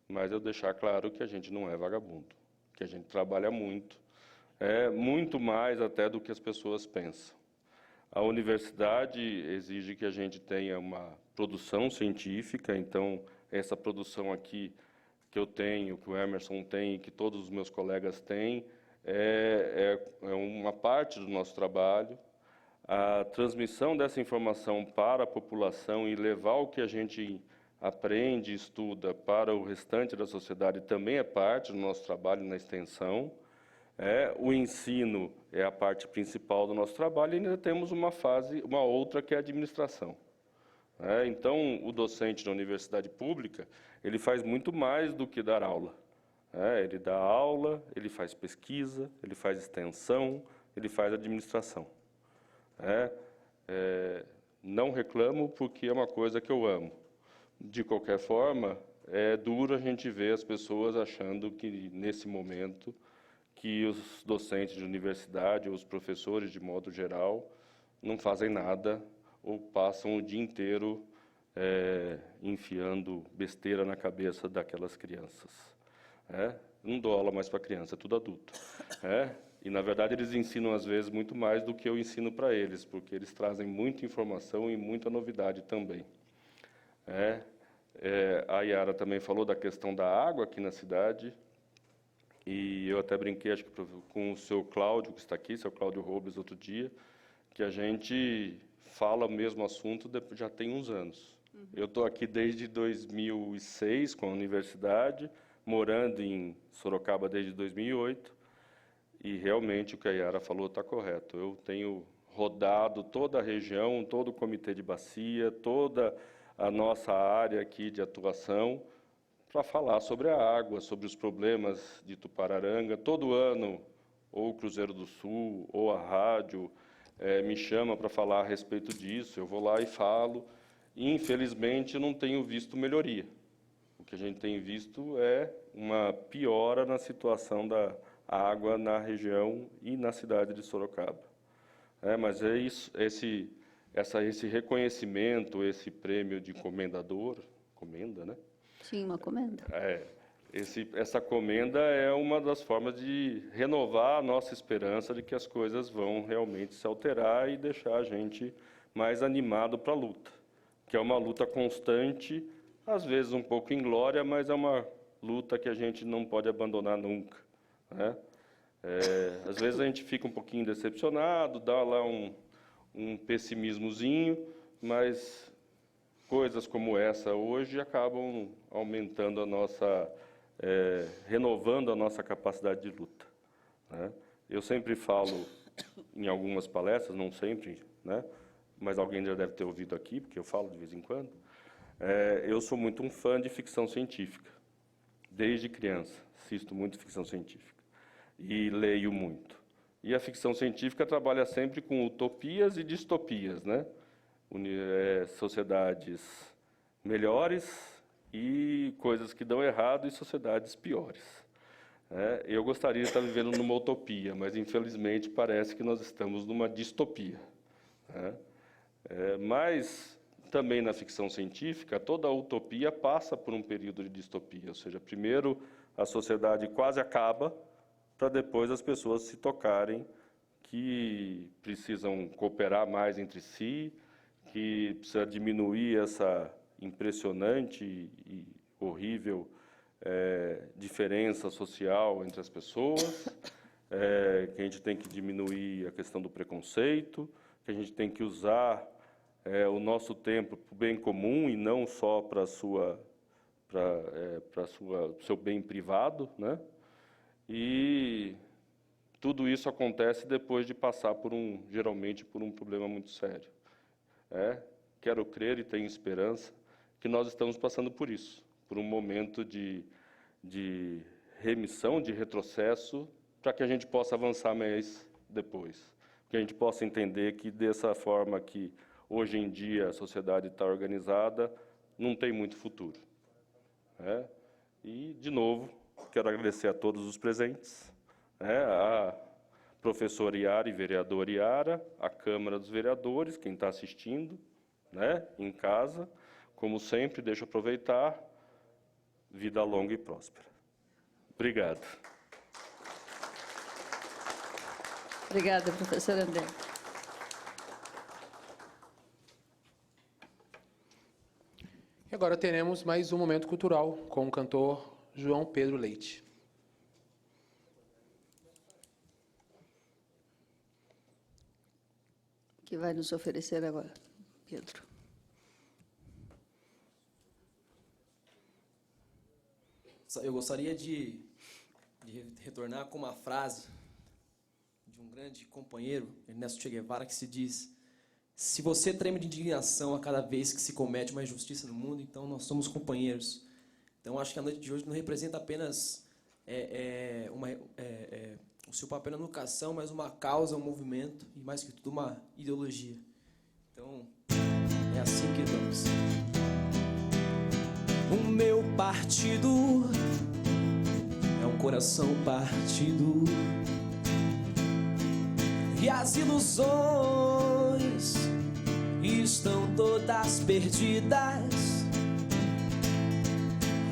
Speaker 8: Mas eu deixar claro que a gente não é vagabundo, que a gente trabalha muito, muito mais até do que as pessoas pensam. A universidade exige que a gente tenha uma produção científica, então essa produção aqui que eu tenho, que o Emerson tem, que todos os meus colegas têm, é uma parte do nosso trabalho. A transmissão dessa informação para a população e levar o que a gente aprende e estuda para o restante da sociedade também é parte do nosso trabalho na extensão. O ensino é a parte principal do nosso trabalho e ainda temos uma outra que é a administração. Então, o docente da universidade pública, ele faz muito mais do que dar aula. Ele dá aula, ele faz pesquisa, ele faz extensão, ele faz administração. Não reclamo porque é uma coisa que eu amo. De qualquer forma, é duro a gente ver as pessoas achando que, nesse momento, que os docentes de universidade, ou os professores, de modo geral, não fazem nada ou passam o dia inteiro enfiando besteira na cabeça daquelas crianças. Não dou aula mais para criança, é tudo adulto. E, na verdade, eles ensinam, às vezes, muito mais do que eu ensino para eles, porque eles trazem muita informação e muita novidade também. A Yara também falou da questão da água aqui na cidade, e eu até brinquei, acho que com o seu Cláudio, que está aqui, seu Cláudio Robles, outro dia, que a gente fala o mesmo assunto já tem uns anos. Eu estou aqui desde 2006 com a universidade, morando em Sorocaba desde 2008, e realmente o que a Yara falou está correto. Eu tenho rodado toda a região, todo o comitê de bacia, toda a nossa área aqui de atuação, para falar sobre a água, sobre os problemas de Tupararanga. Todo ano, ou o Cruzeiro do Sul, ou a rádio, me chama para falar a respeito disso, eu vou lá e falo. E, infelizmente, eu não tenho visto melhoria. O que a gente tem visto é uma piora na situação da água na região e na cidade de Sorocaba. Mas é isso, esse reconhecimento, esse prêmio de comendador, comenda, né?
Speaker 3: Sim, uma comenda.
Speaker 8: Essa comenda é uma das formas de renovar a nossa esperança de que as coisas vão realmente se alterar e deixar a gente mais animado para a luta, que é uma luta constante, às vezes um pouco inglória, mas é uma luta que a gente não pode abandonar nunca. Às vezes a gente fica um pouquinho decepcionado, dá lá um pessimismozinho, mas coisas como essa hoje acabam aumentando a nossa, renovando a nossa capacidade de luta. Eu sempre falo em algumas palestras, não sempre, mas alguém já deve ter ouvido aqui, porque eu falo de vez em quando. Eu sou muito um fã de ficção científica, desde criança, assisto muito ficção científica e leio muito. E a ficção científica trabalha sempre com utopias e distopias, sociedades melhores e coisas que dão errado e sociedades piores. Eu gostaria de estar vivendo numa utopia, mas infelizmente parece que nós estamos numa distopia. Mas também na ficção científica, toda a utopia passa por um período de distopia, ou seja, primeiro a sociedade quase acaba, para depois as pessoas se tocarem que precisam cooperar mais entre si, que precisa diminuir essa impressionante e horrível diferença social entre as pessoas, que a gente tem que diminuir a questão do preconceito, que a gente tem que usar o nosso tempo para o bem comum e não só para a sua para seu bem privado, né? E tudo isso acontece depois de passar geralmente por um problema muito sério. Quero crer e tenho esperança que nós estamos passando por isso, por um momento de remissão, de retrocesso, para que a gente possa avançar mais depois, que a gente possa entender que dessa forma que hoje em dia a sociedade está organizada, não tem muito futuro. E, de novo, quero agradecer a todos os presentes, a professora Iara e vereadora Iara, a Câmara dos Vereadores, quem está assistindo, em casa. Como sempre, deixo aproveitar, vida longa e próspera. Obrigado.
Speaker 3: Obrigada, professor André.
Speaker 1: E agora teremos mais um momento cultural com o cantor João Pedro Leite.
Speaker 3: Que vai nos oferecer agora, Pedro.
Speaker 4: Eu gostaria de retornar com uma frase de um grande companheiro, Ernesto Che Guevara, que se diz: se você treme de indignação a cada vez que se comete uma injustiça no mundo, então nós somos companheiros. Então, acho que a noite de hoje não representa apenas o seu papel na educação, mas uma causa, um movimento e, mais que tudo, uma ideologia. Então, é assim que vamos. O meu partido é um coração partido, e as ilusões estão todas perdidas.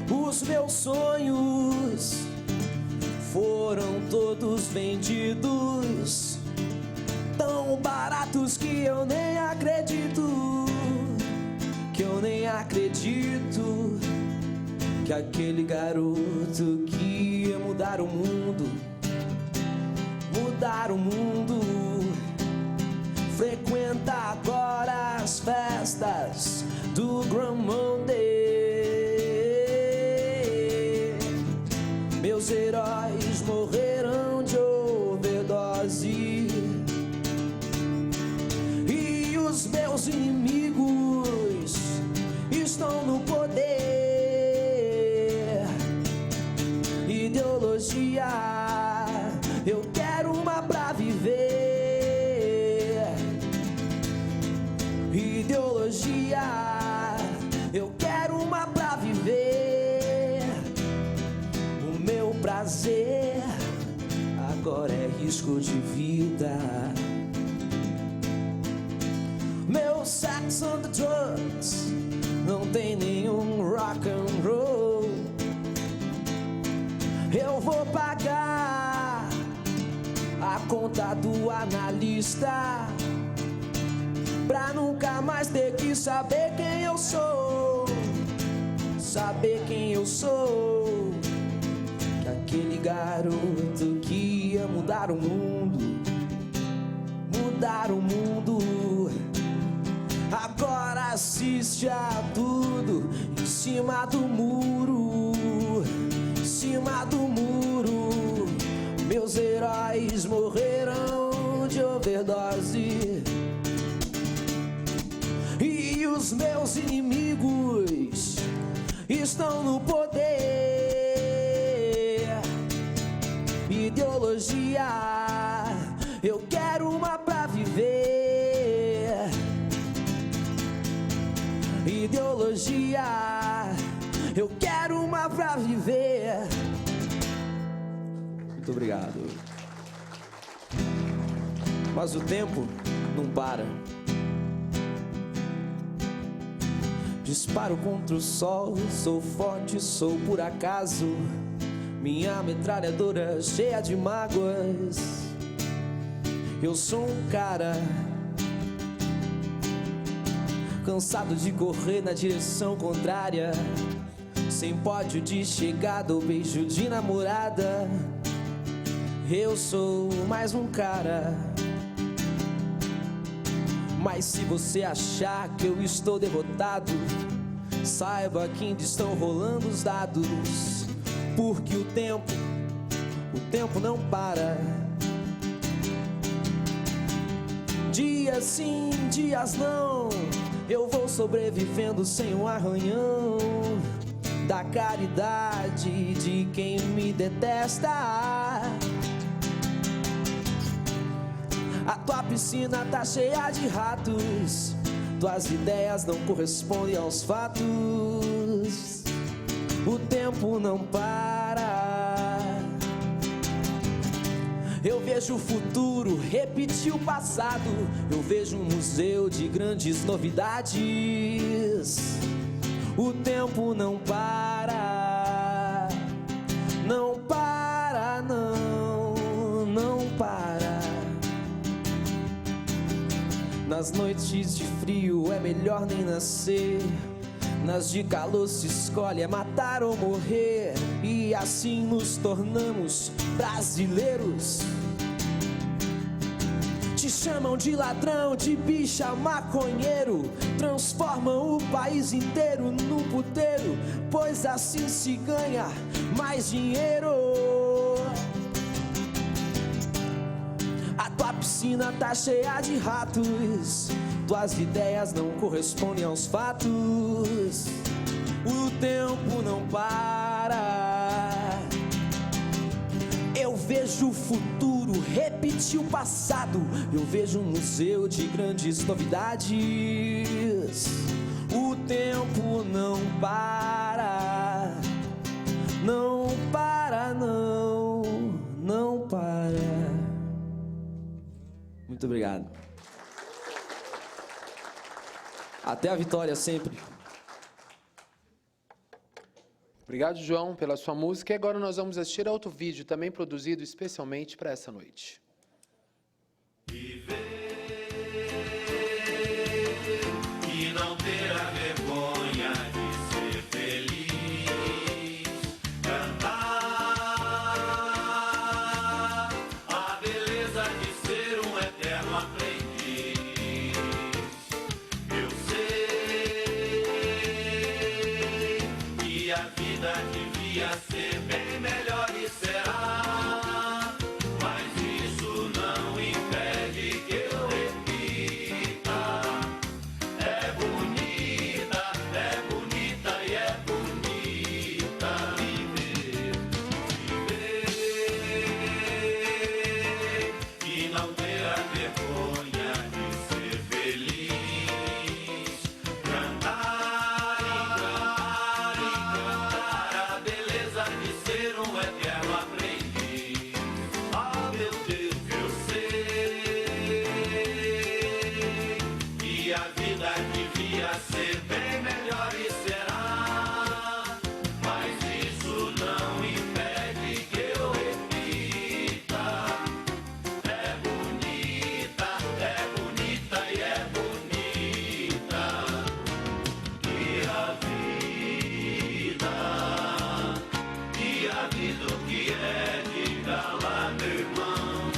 Speaker 4: Os meus sonhos foram todos vendidos, tão baratos que eu nem acredito, que aquele garoto que ia mudar o mundo, frequenta agora as festas do Grand Monday. Meus heróis morreram de overdose, e os meus inimigos estão no poder. Ideologia, eu quero uma pra viver. Ideologia, eu quero uma pra viver. O meu prazer agora é risco de vida. Meu sex on the drugs não tem nenhum rock and roll. Eu vou pagar a conta do analista pra nunca mais ter que saber quem eu sou. Que aquele garoto que ia mudar o mundo, agora assiste a tudo em cima do muro. Meus heróis morreram de overdose, e os meus inimigos estão no poder. Ideologia, eu quero uma pra viver. Ideologia, eu quero uma pra viver. Muito obrigado. Mas o tempo não para. Disparo contra o sol, sou forte, sou por acaso. Minha metralhadora cheia de mágoas. Eu sou um cara cansado de correr na direção contrária, sem pódio de chegada ou beijo de namorada. Eu sou mais um cara. Mas se você achar que eu estou derrotado, Saiba que ainda estão rolando os dados, porque o tempo não para. Dias sim, dias não, eu vou sobrevivendo sem um arranhão da caridade de quem me detesta. A tua piscina tá cheia de ratos, tuas ideias não correspondem aos fatos. O tempo não para. Eu vejo o futuro repetir o passado. Eu vejo um museu de grandes novidades. O tempo não para. Não para, não para. Nas noites de frio é melhor nem nascer. Nas de calor se escolhe é matar ou morrer. E assim nos tornamos brasileiros. Te chamam de ladrão, de bicha, maconheiro. Transformam o país inteiro num puteiro, pois assim se ganha mais dinheiro. A tua piscina tá cheia de ratos, tuas ideias não correspondem aos fatos. O tempo não para. Eu vejo o futuro repetir o passado. Eu vejo um museu de grandes novidades. O tempo não para. Não para, não para. Muito obrigado. Até a vitória sempre.
Speaker 1: Obrigado, João, pela sua música. E agora nós vamos assistir a outro vídeo, também produzido especialmente para essa noite.
Speaker 2: Viver e não ter a vergonha de ser feliz. Cantar a beleza de ser um eterno aprendiz. Eu sei que a vida devia ser bem melhor e será, mas isso não impede que eu repita. É bonita e é bonita viver, viver e não ter a vergonha de ser feliz. Cantar e cantar a beleza de ser um eterno aprendiz. Ah, meu Deus, eu sei que a vida devia ser bem melhor e será, mas isso não impede que eu repita. É bonita e é bonita. E a vida o que é, diga lá, meu irmão.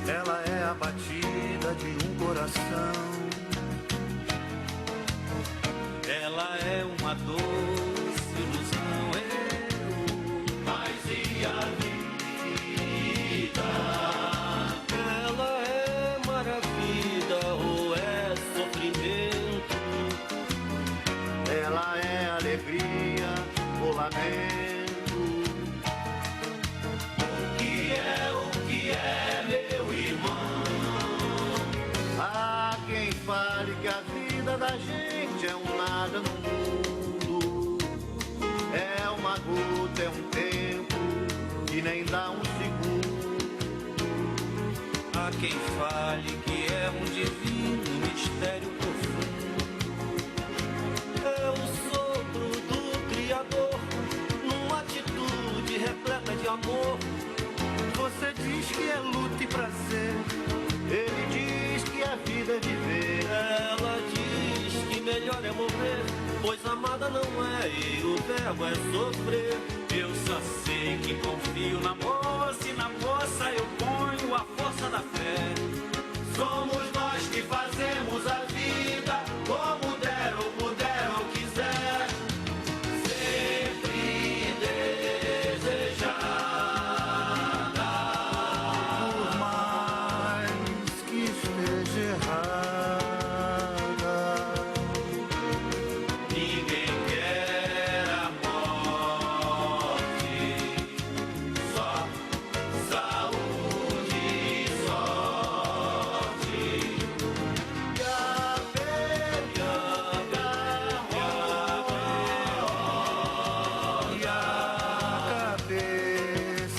Speaker 2: Ela é a batida de um coração. Ela é uma doce ilusão. Mas e a vida? Ela é maravilha ou é sofrimento? Ela é alegria ou lamento? O que é, meu irmão? Há quem fale que a vida da gente é um nada no mundo. É uma gota, é um tempo que nem dá um segundo. Há quem fale que é um divino mistério profundo. É o sopro do Criador numa atitude repleta de amor. Você diz que é luta e prazer, ele diz que a vida é viver. Ela diz que melhor é morrer, pois amada não é e o verbo é sofrer. Eu só sei que confio na moça e na moça eu ponho a força da fé. Somos nós que fazemos a vida como der ou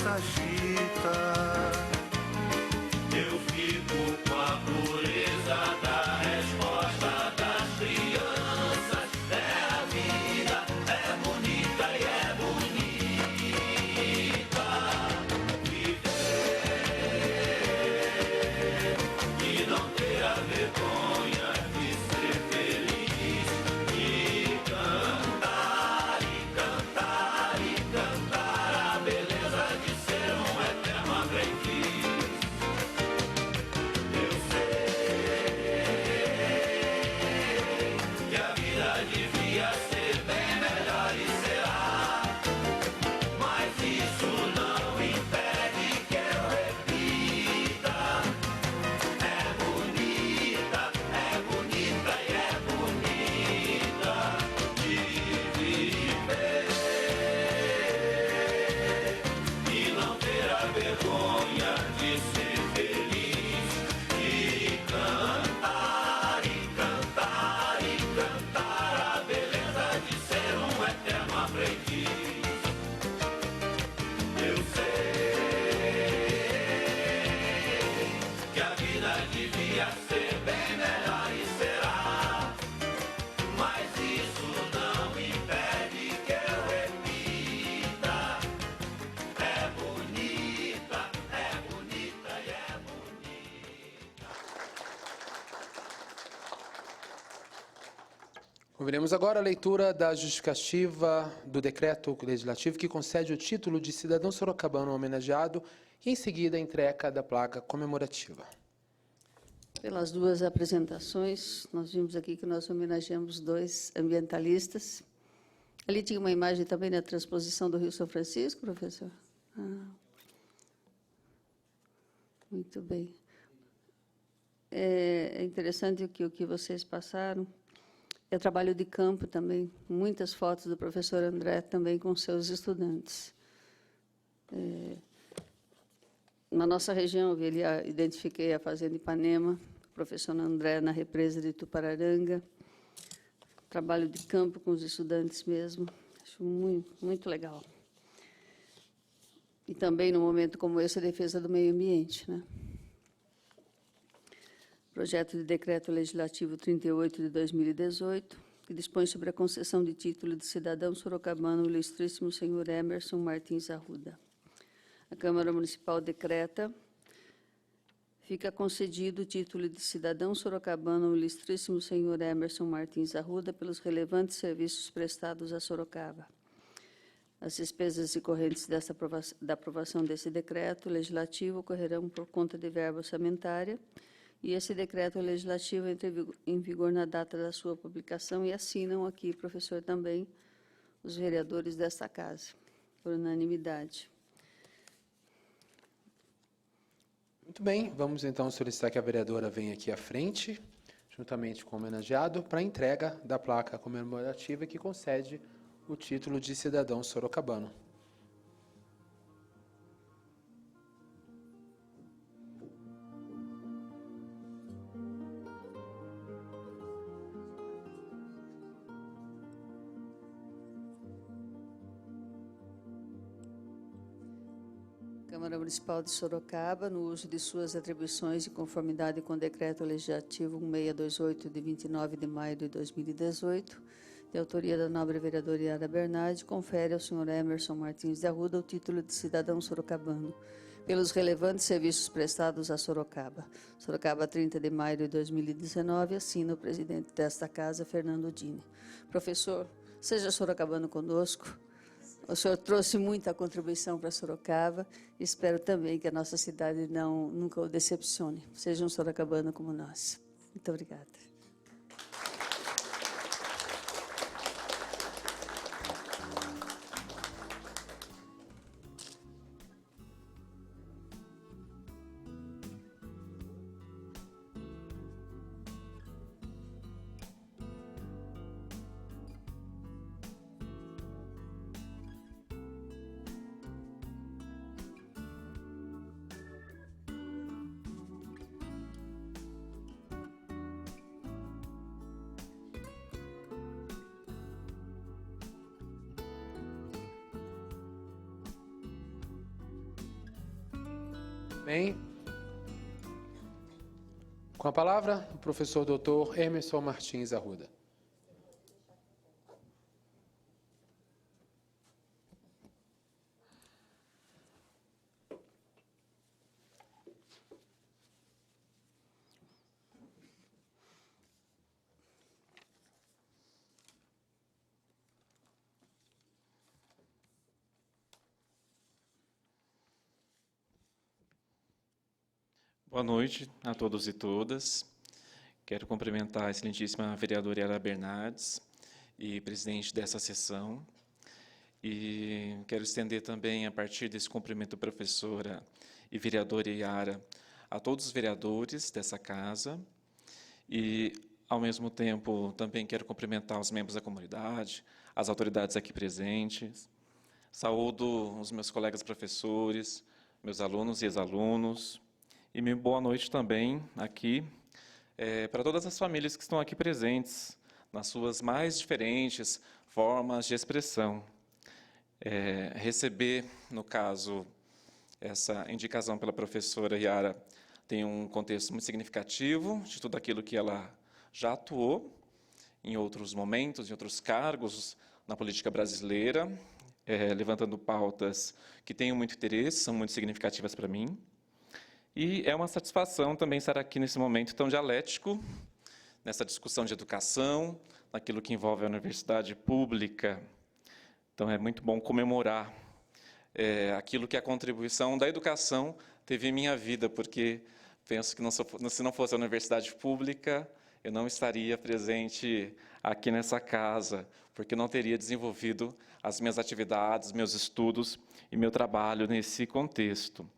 Speaker 2: agita. Eu fico com a pureza da resposta das crianças. É a vida, é bonita e é bonita. Viver e não ter a vergonha de ser feliz. E cantar, e cantar, e cantar a beleza de ser um eterno aprendiz. Eu sei que a vida devia ser bem melhor e será, mas isso não impede que eu repita. É bonita e é bonita de viver e não ter a vergonha de ser feliz. E cantar, e cantar, e cantar a beleza de ser um eterno aprendiz. Eu sei que a vida devia ser bem melhor e será, mas isso não impede que eu repita. É bonita e é bonita.
Speaker 1: Ouviremos agora a leitura da justificativa do decreto legislativo que concede o título de cidadão sorocabano homenageado e, em seguida, a entrega da placa comemorativa.
Speaker 3: Pelas duas apresentações, nós vimos aqui que nós homenageamos 2 ambientalistas. Ali tinha uma imagem também da transposição do Rio São Francisco, professor? Muito bem. É interessante o que vocês passaram. É trabalho de campo também, muitas fotos do professor André também com seus estudantes. Na nossa região, identifiquei a Fazenda Ipanema, o professor André na represa de Tupararanga, trabalho de campo com os estudantes mesmo, acho muito, muito legal. E também, num momento como esse, a defesa do meio ambiente, né? Projeto de Decreto Legislativo 38 de 2018, que dispõe sobre a concessão de título de cidadão sorocabano ao ilustríssimo senhor Emerson Martins Arruda. A Câmara Municipal decreta: fica concedido o título de cidadão sorocabano ao ilustríssimo senhor Emerson Martins Arruda pelos relevantes serviços prestados a Sorocaba. As despesas decorrentes da aprovação desse decreto legislativo ocorrerão por conta de verba orçamentária, e esse decreto legislativo entra em vigor na data da sua publicação e assinam aqui, professor, também os vereadores desta casa, por unanimidade.
Speaker 1: Muito bem, vamos então solicitar que a vereadora venha aqui à frente, juntamente com o homenageado, para a entrega da placa comemorativa que concede o título de cidadão sorocabano.
Speaker 3: Câmara Municipal de Sorocaba, no uso de suas atribuições e conformidade com o Decreto Legislativo 1628, de 29 de maio de 2018, de autoria da nobre vereadora Yara Bernardi, confere ao senhor Emerson Martins de Arruda o título de cidadão sorocabano, pelos relevantes serviços prestados a Sorocaba. Sorocaba, 30 de maio de 2019, assina o presidente desta casa, Fernando Dini. Professor, seja sorocabano conosco. O senhor trouxe muita contribuição para Sorocaba. Espero também que a nossa cidade nunca o decepcione. Seja um sorocabano como nós. Muito obrigada.
Speaker 1: Amém. Com a palavra, o professor doutor Emerson Martins Arruda.
Speaker 9: Boa noite a todos e todas. Quero cumprimentar a excelentíssima vereadora Yara Bernardes e presidente dessa sessão. E quero estender também, a partir desse cumprimento, professora e vereadora Yara, a todos os vereadores dessa casa. E, ao mesmo tempo, também quero cumprimentar os membros da comunidade, as autoridades aqui presentes. Saúdo os meus colegas professores, meus alunos e ex-alunos. E boa noite também aqui para todas as famílias que estão aqui presentes, nas suas mais diferentes formas de expressão. Receber, no caso, essa indicação pela professora Yara tem um contexto muito significativo de tudo aquilo que ela já atuou em outros momentos, em outros cargos na política brasileira, levantando pautas que tenho muito interesse, são muito significativas para mim. E é uma satisfação também estar aqui nesse momento tão dialético, nessa discussão de educação, naquilo que envolve a universidade pública. Então, é muito bom comemorar aquilo que a contribuição da educação teve em minha vida, porque penso que se não fosse a universidade pública, eu não estaria presente aqui nessa casa, porque não teria desenvolvido as minhas atividades, meus estudos e meu trabalho nesse contexto.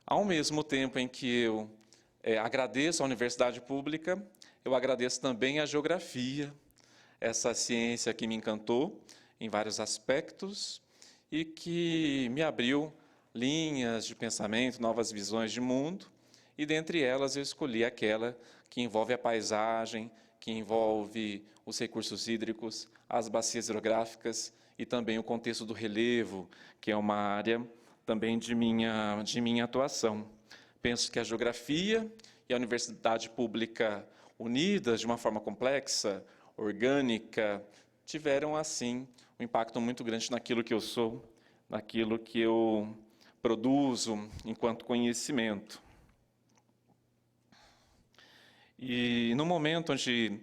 Speaker 9: Ao mesmo tempo em que eu agradeço à universidade pública, eu agradeço também à geografia, essa ciência que me encantou em vários aspectos e que me abriu linhas de pensamento, novas visões de mundo, e dentre elas eu escolhi aquela que envolve a paisagem, que envolve os recursos hídricos, as bacias hidrográficas e também o contexto do relevo, que é uma área também de minha atuação. Penso que a geografia e a universidade pública unidas de uma forma complexa, orgânica, tiveram, assim, um impacto muito grande naquilo que eu sou, naquilo que eu produzo enquanto conhecimento. E no momento onde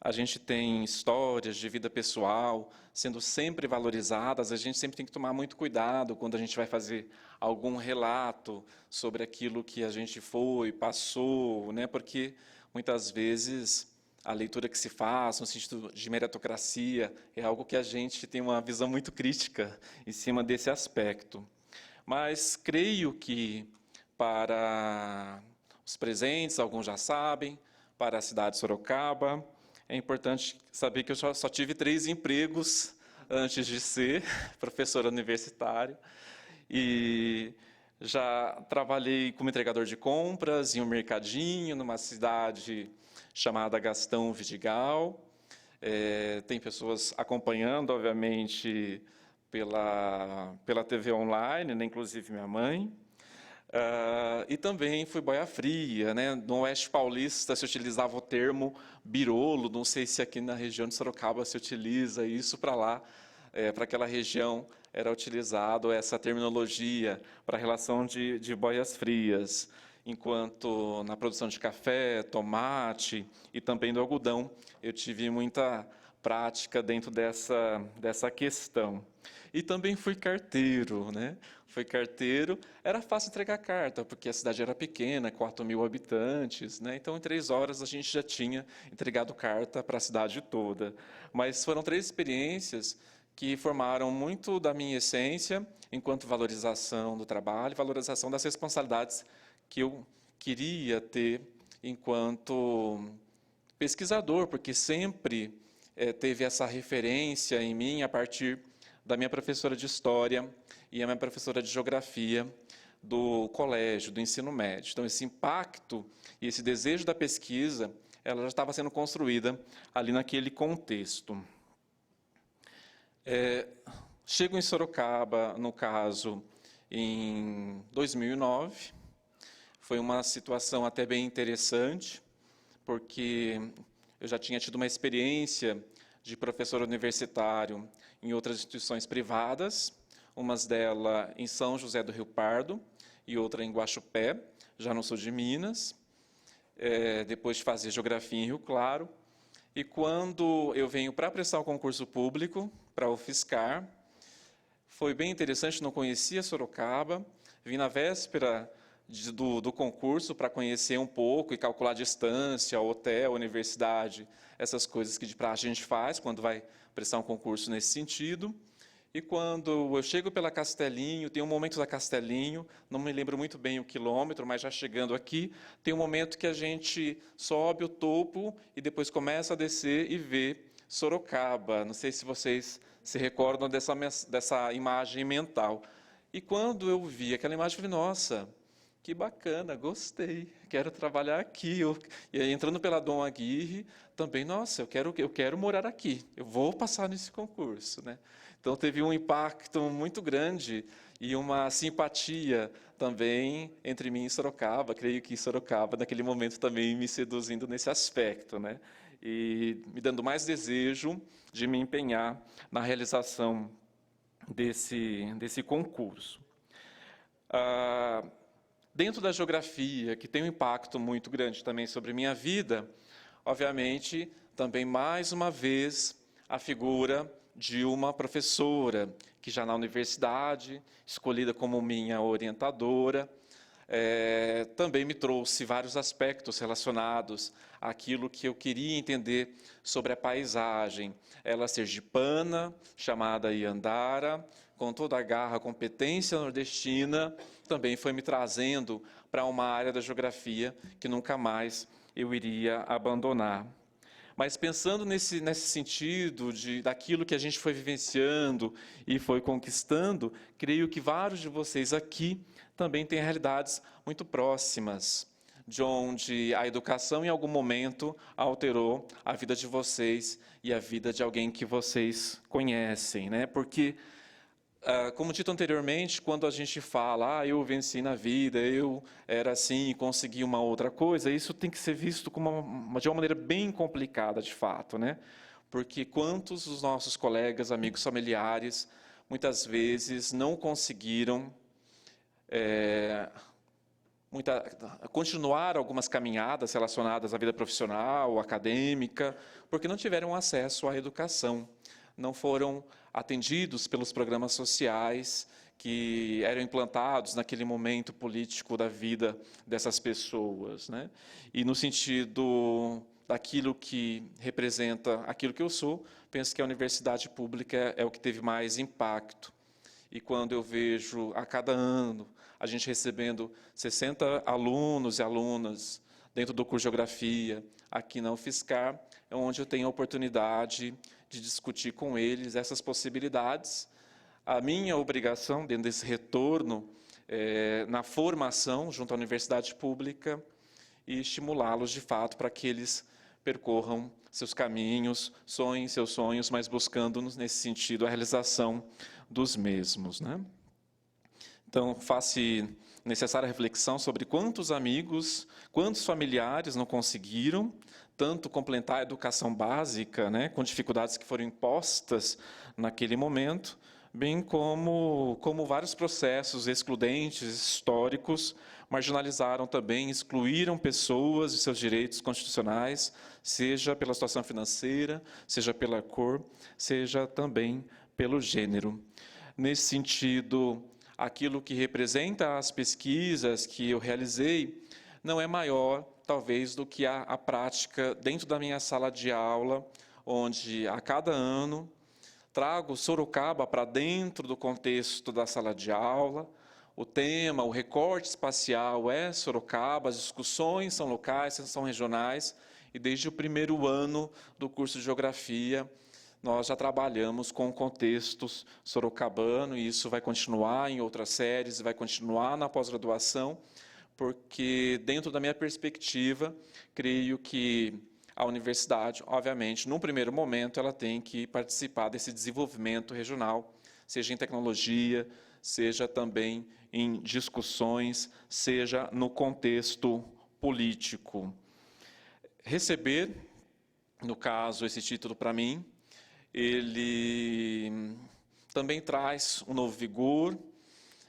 Speaker 9: a gente tem histórias de vida pessoal sendo sempre valorizadas, a gente sempre tem que tomar muito cuidado quando a gente vai fazer algum relato sobre aquilo que a gente foi, passou, né? Porque muitas vezes a leitura que se faz no sentido de meritocracia é algo que a gente tem uma visão muito crítica em cima desse aspecto. Mas creio que para os presentes, alguns já sabem, para a cidade de Sorocaba, é importante saber que eu só tive 3 empregos antes de ser professor universitário. E já trabalhei como entregador de compras em um mercadinho, numa cidade chamada Gastão Vidigal. Tem pessoas acompanhando, obviamente, pela TV online, né, inclusive minha mãe. E também fui boia fria, né? No Oeste Paulista se utilizava o termo birolo, não sei se aqui na região de Sorocaba se utiliza isso, para lá, para aquela região era utilizado essa terminologia para a relação de boias frias, enquanto na produção de café, tomate e também do algodão eu tive muita prática dentro dessa questão. E também fui carteiro, né? Fui carteiro, era fácil entregar carta, porque a cidade era pequena, 4.000 habitantes, né? Então, em 3 horas, a gente já tinha entregado carta para a cidade toda. Mas foram 3 experiências que formaram muito da minha essência, enquanto valorização do trabalho, valorização das responsabilidades que eu queria ter enquanto pesquisador, porque sempre teve essa referência em mim a partir da minha professora de História e a minha professora de Geografia do colégio, do ensino médio. Então, esse impacto e esse desejo da pesquisa, ela já estava sendo construída ali naquele contexto. Chego em Sorocaba, no caso, em 2009, Foi uma situação até bem interessante, porque eu já tinha tido uma experiência de professor universitário em outras instituições privadas, umas delas em São José do Rio Pardo e outra em Guaxupé, já no sul de Minas, depois de fazer geografia em Rio Claro. E quando eu venho para prestar o concurso público, para o UFSCar, foi bem interessante, não conhecia Sorocaba, vim na véspera do concurso para conhecer um pouco e calcular a distância, hotel, universidade, essas coisas que de praxe a gente faz quando vai prestar um concurso nesse sentido. E quando eu chego pela Castelinho, tem um momento da Castelinho, não me lembro muito bem o quilômetro, mas já chegando aqui, tem um momento que a gente sobe o topo e depois começa a descer e vê Sorocaba. Não sei se vocês se recordam dessa imagem mental. E quando eu vi aquela imagem, eu falei, nossa, que bacana, gostei, quero trabalhar aqui. E aí, entrando pela Dom Aguirre, também, nossa, eu quero morar aqui, eu vou passar nesse concurso, né? Então, teve um impacto muito grande e uma simpatia também entre mim e Sorocaba. Creio que Sorocaba, naquele momento, também me seduzindo nesse aspecto, né? E me dando mais desejo de me empenhar na realização desse concurso. Dentro da geografia, que tem um impacto muito grande também sobre minha vida, obviamente, também, mais uma vez, a figura de uma professora, que já na universidade, escolhida como minha orientadora, também me trouxe vários aspectos relacionados àquilo que eu queria entender sobre a paisagem. Ela sergipana, chamada Iandara, com toda a garra, competência nordestina, também foi me trazendo para uma área da geografia que nunca mais eu iria abandonar. Mas pensando nesse sentido daquilo que a gente foi vivenciando e foi conquistando, creio que vários de vocês aqui também têm realidades muito próximas, de onde a educação em algum momento alterou a vida de vocês e a vida de alguém que vocês conhecem, né? Porque, como dito anteriormente, quando a gente fala, eu venci na vida, eu era assim e consegui uma outra coisa, isso tem que ser visto de uma maneira bem complicada, de fato, né? Porque quantos dos nossos colegas, amigos, familiares, muitas vezes não conseguiram continuar algumas caminhadas relacionadas à vida profissional, acadêmica, porque não tiveram acesso à educação, não foram atendidos pelos programas sociais que eram implantados naquele momento político da vida dessas pessoas, né? E no sentido daquilo que representa aquilo que eu sou, penso que a universidade pública é o que teve mais impacto. E quando eu vejo a cada ano a gente recebendo 60 alunos e alunas dentro do curso de Geografia, aqui na UFSCar, é onde eu tenho a oportunidade de discutir com eles essas possibilidades. A minha obrigação, dentro desse retorno, na formação junto à universidade pública, e estimulá-los, de fato, para que eles percorram seus caminhos, sonhem seus sonhos, mas buscando, nesse sentido, a realização dos mesmos, né? Então, faz-se necessária a reflexão sobre quantos amigos, quantos familiares não conseguiram tanto completar a educação básica, né, com dificuldades que foram impostas naquele momento, bem como vários processos excludentes, históricos, marginalizaram também, excluíram pessoas de seus direitos constitucionais, seja pela situação financeira, seja pela cor, seja também pelo gênero. Nesse sentido, aquilo que representa as pesquisas que eu realizei não é maior, talvez, do que a prática dentro da minha sala de aula, onde, a cada ano, trago Sorocaba para dentro do contexto da sala de aula. O tema, o recorte espacial é Sorocaba, as discussões são locais, são regionais, e desde o primeiro ano do curso de Geografia, nós já trabalhamos com contextos sorocabano, e isso vai continuar em outras séries, vai continuar na pós-graduação, porque, dentro da minha perspectiva, creio que a universidade, obviamente, num primeiro momento, ela tem que participar desse desenvolvimento regional, seja em tecnologia, seja também em discussões, seja no contexto político. Receber, no caso, esse título para mim, ele também traz um novo vigor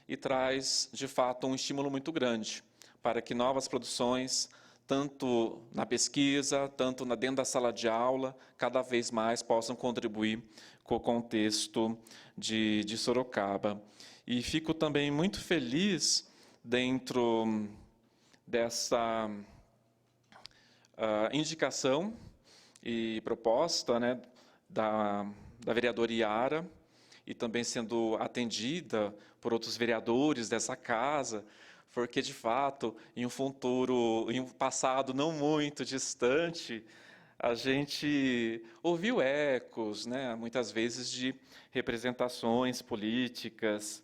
Speaker 9: e traz, de fato, um estímulo muito grande para que novas produções, tanto na pesquisa, tanto dentro da sala de aula, cada vez mais possam contribuir com o contexto de Sorocaba. E fico também muito feliz dentro dessa indicação e proposta, né, da vereadora Iara, e também sendo atendida por outros vereadores dessa casa, porque, de fato, em um passado não muito distante, a gente ouviu ecos, né, muitas vezes, de representações políticas,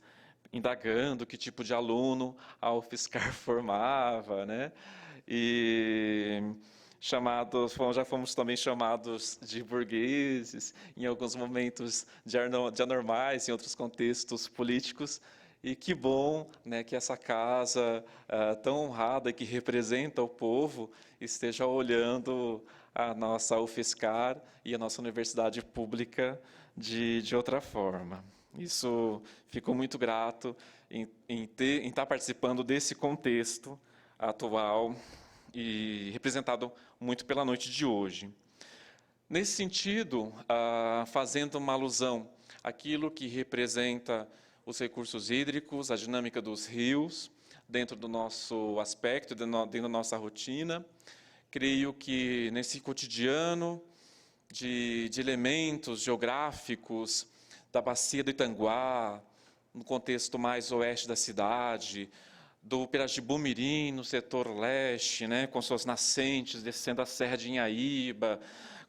Speaker 9: indagando que tipo de aluno a UFSCar formava, né, e já fomos também chamados de burgueses, em alguns momentos de anormais, em outros contextos políticos. E que bom, né, que essa casa tão honrada, que representa o povo, esteja olhando a nossa UFSCar e a nossa universidade pública de outra forma. Isso, fico muito grato em estar participando desse contexto atual e representado muito pela noite de hoje. Nesse sentido, fazendo uma alusão àquilo que representa os recursos hídricos, a dinâmica dos rios, dentro do nosso aspecto, dentro da nossa rotina, creio que nesse cotidiano de elementos geográficos da bacia do Itanguá, no contexto mais oeste da cidade, do Pirajibu-Mirim, no setor leste, né, com suas nascentes, descendo a Serra de Inhaíba,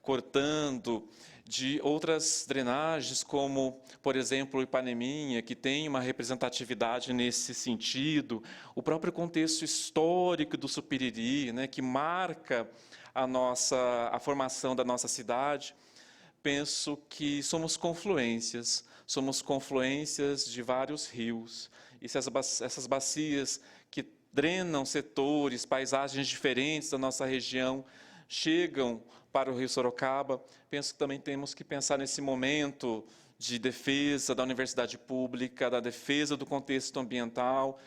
Speaker 9: cortando, de outras drenagens, como, por exemplo, o Ipaneminha, que tem uma representatividade nesse sentido, o próprio contexto histórico do Supiriri, né, que marca a formação da nossa cidade. Penso que somos confluências de vários rios. E se essas bacias que drenam setores, paisagens diferentes da nossa região, chegam para o Rio Sorocaba, penso que também temos que pensar nesse momento de defesa da universidade pública, da defesa do contexto ambiental,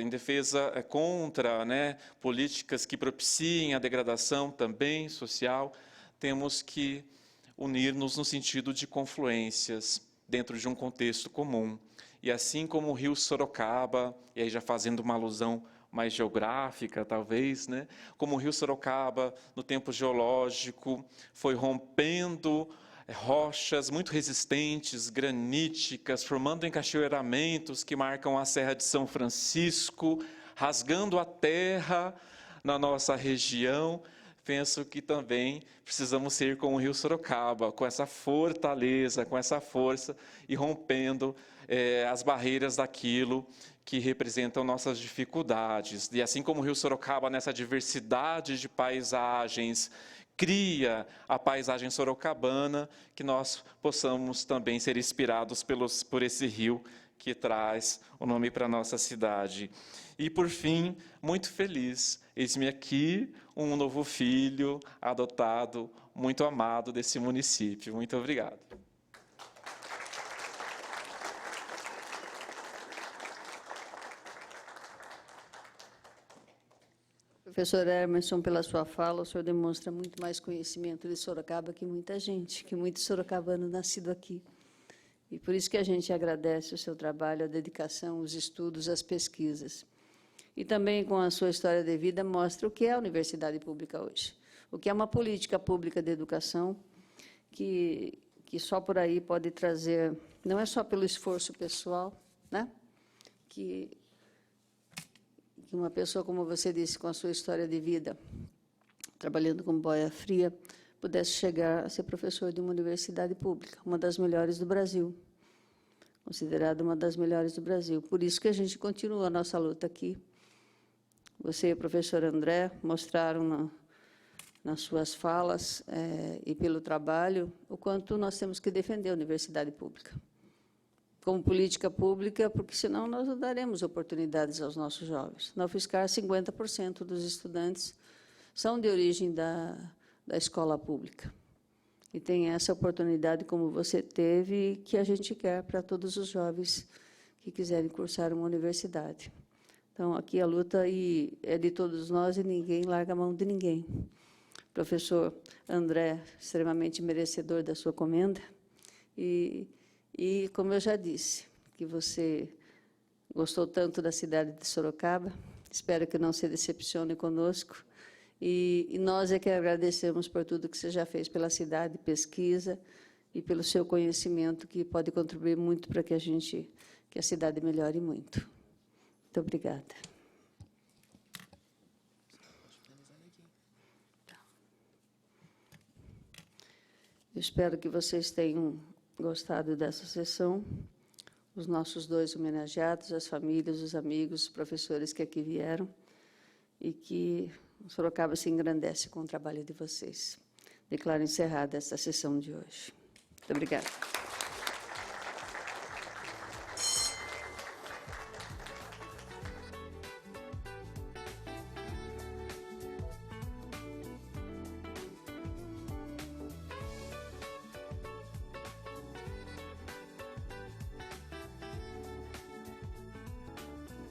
Speaker 9: em defesa contra, né, políticas que propiciem a degradação também social. Temos que unir-nos no sentido de confluências dentro de um contexto comum. E assim como o Rio Sorocaba, e aí já fazendo uma alusão mais geográfica, talvez, né? Como o Rio Sorocaba, no tempo geológico, foi rompendo rochas muito resistentes, graníticas, formando encachoeiramentos que marcam a Serra de São Francisco, rasgando a terra na nossa região. Penso que também precisamos ser como o Rio Sorocaba, com essa fortaleza, com essa força, e rompendo as barreiras daquilo que representam nossas dificuldades. E assim como o Rio Sorocaba, nessa diversidade de paisagens, cria a paisagem sorocabana, que nós possamos também ser inspirados por esse rio que traz o nome para a nossa cidade. E, por fim, muito feliz, eis-me aqui, um novo filho adotado, muito amado desse município. Muito obrigado.
Speaker 3: Professor Emerson, pela sua fala, o senhor demonstra muito mais conhecimento de Sorocaba que muita gente, que muito sorocabano nascido aqui. E por isso que a gente agradece o seu trabalho, a dedicação, os estudos, as pesquisas. E também, com a sua história de vida, mostra o que é a universidade pública hoje, o que é uma política pública de educação, que só por aí pode trazer, não é só pelo esforço pessoal, né? Que uma pessoa, como você disse, com a sua história de vida, trabalhando com boia fria, pudesse chegar a ser professor de uma universidade pública, uma das melhores do Brasil, considerada uma das melhores do Brasil. Por isso que a gente continua a nossa luta aqui. Você e o professor André mostraram nas suas falas e pelo trabalho o quanto nós temos que defender a universidade pública. como política pública, porque senão nós não daremos oportunidades aos nossos jovens. Na UFSCar, 50% dos estudantes são de origem da escola pública. E tem essa oportunidade, como você teve, que a gente quer para todos os jovens que quiserem cursar uma universidade. Então, aqui a luta é de todos nós e ninguém larga a mão de ninguém. Professor André, extremamente merecedor da sua comenda. E, como eu já disse, que você gostou tanto da cidade de Sorocaba, espero que não se decepcione conosco. E nós é que agradecemos por tudo que você já fez pela cidade, pesquisa, e pelo seu conhecimento, que pode contribuir muito para que a cidade melhore muito. Muito obrigada. Eu espero que vocês tenham gostado dessa sessão, os nossos 2 homenageados, as famílias, os amigos, os professores que aqui vieram, e que Sorocaba se engrandece com o trabalho de vocês. Declaro encerrada esta sessão de hoje. Muito obrigada.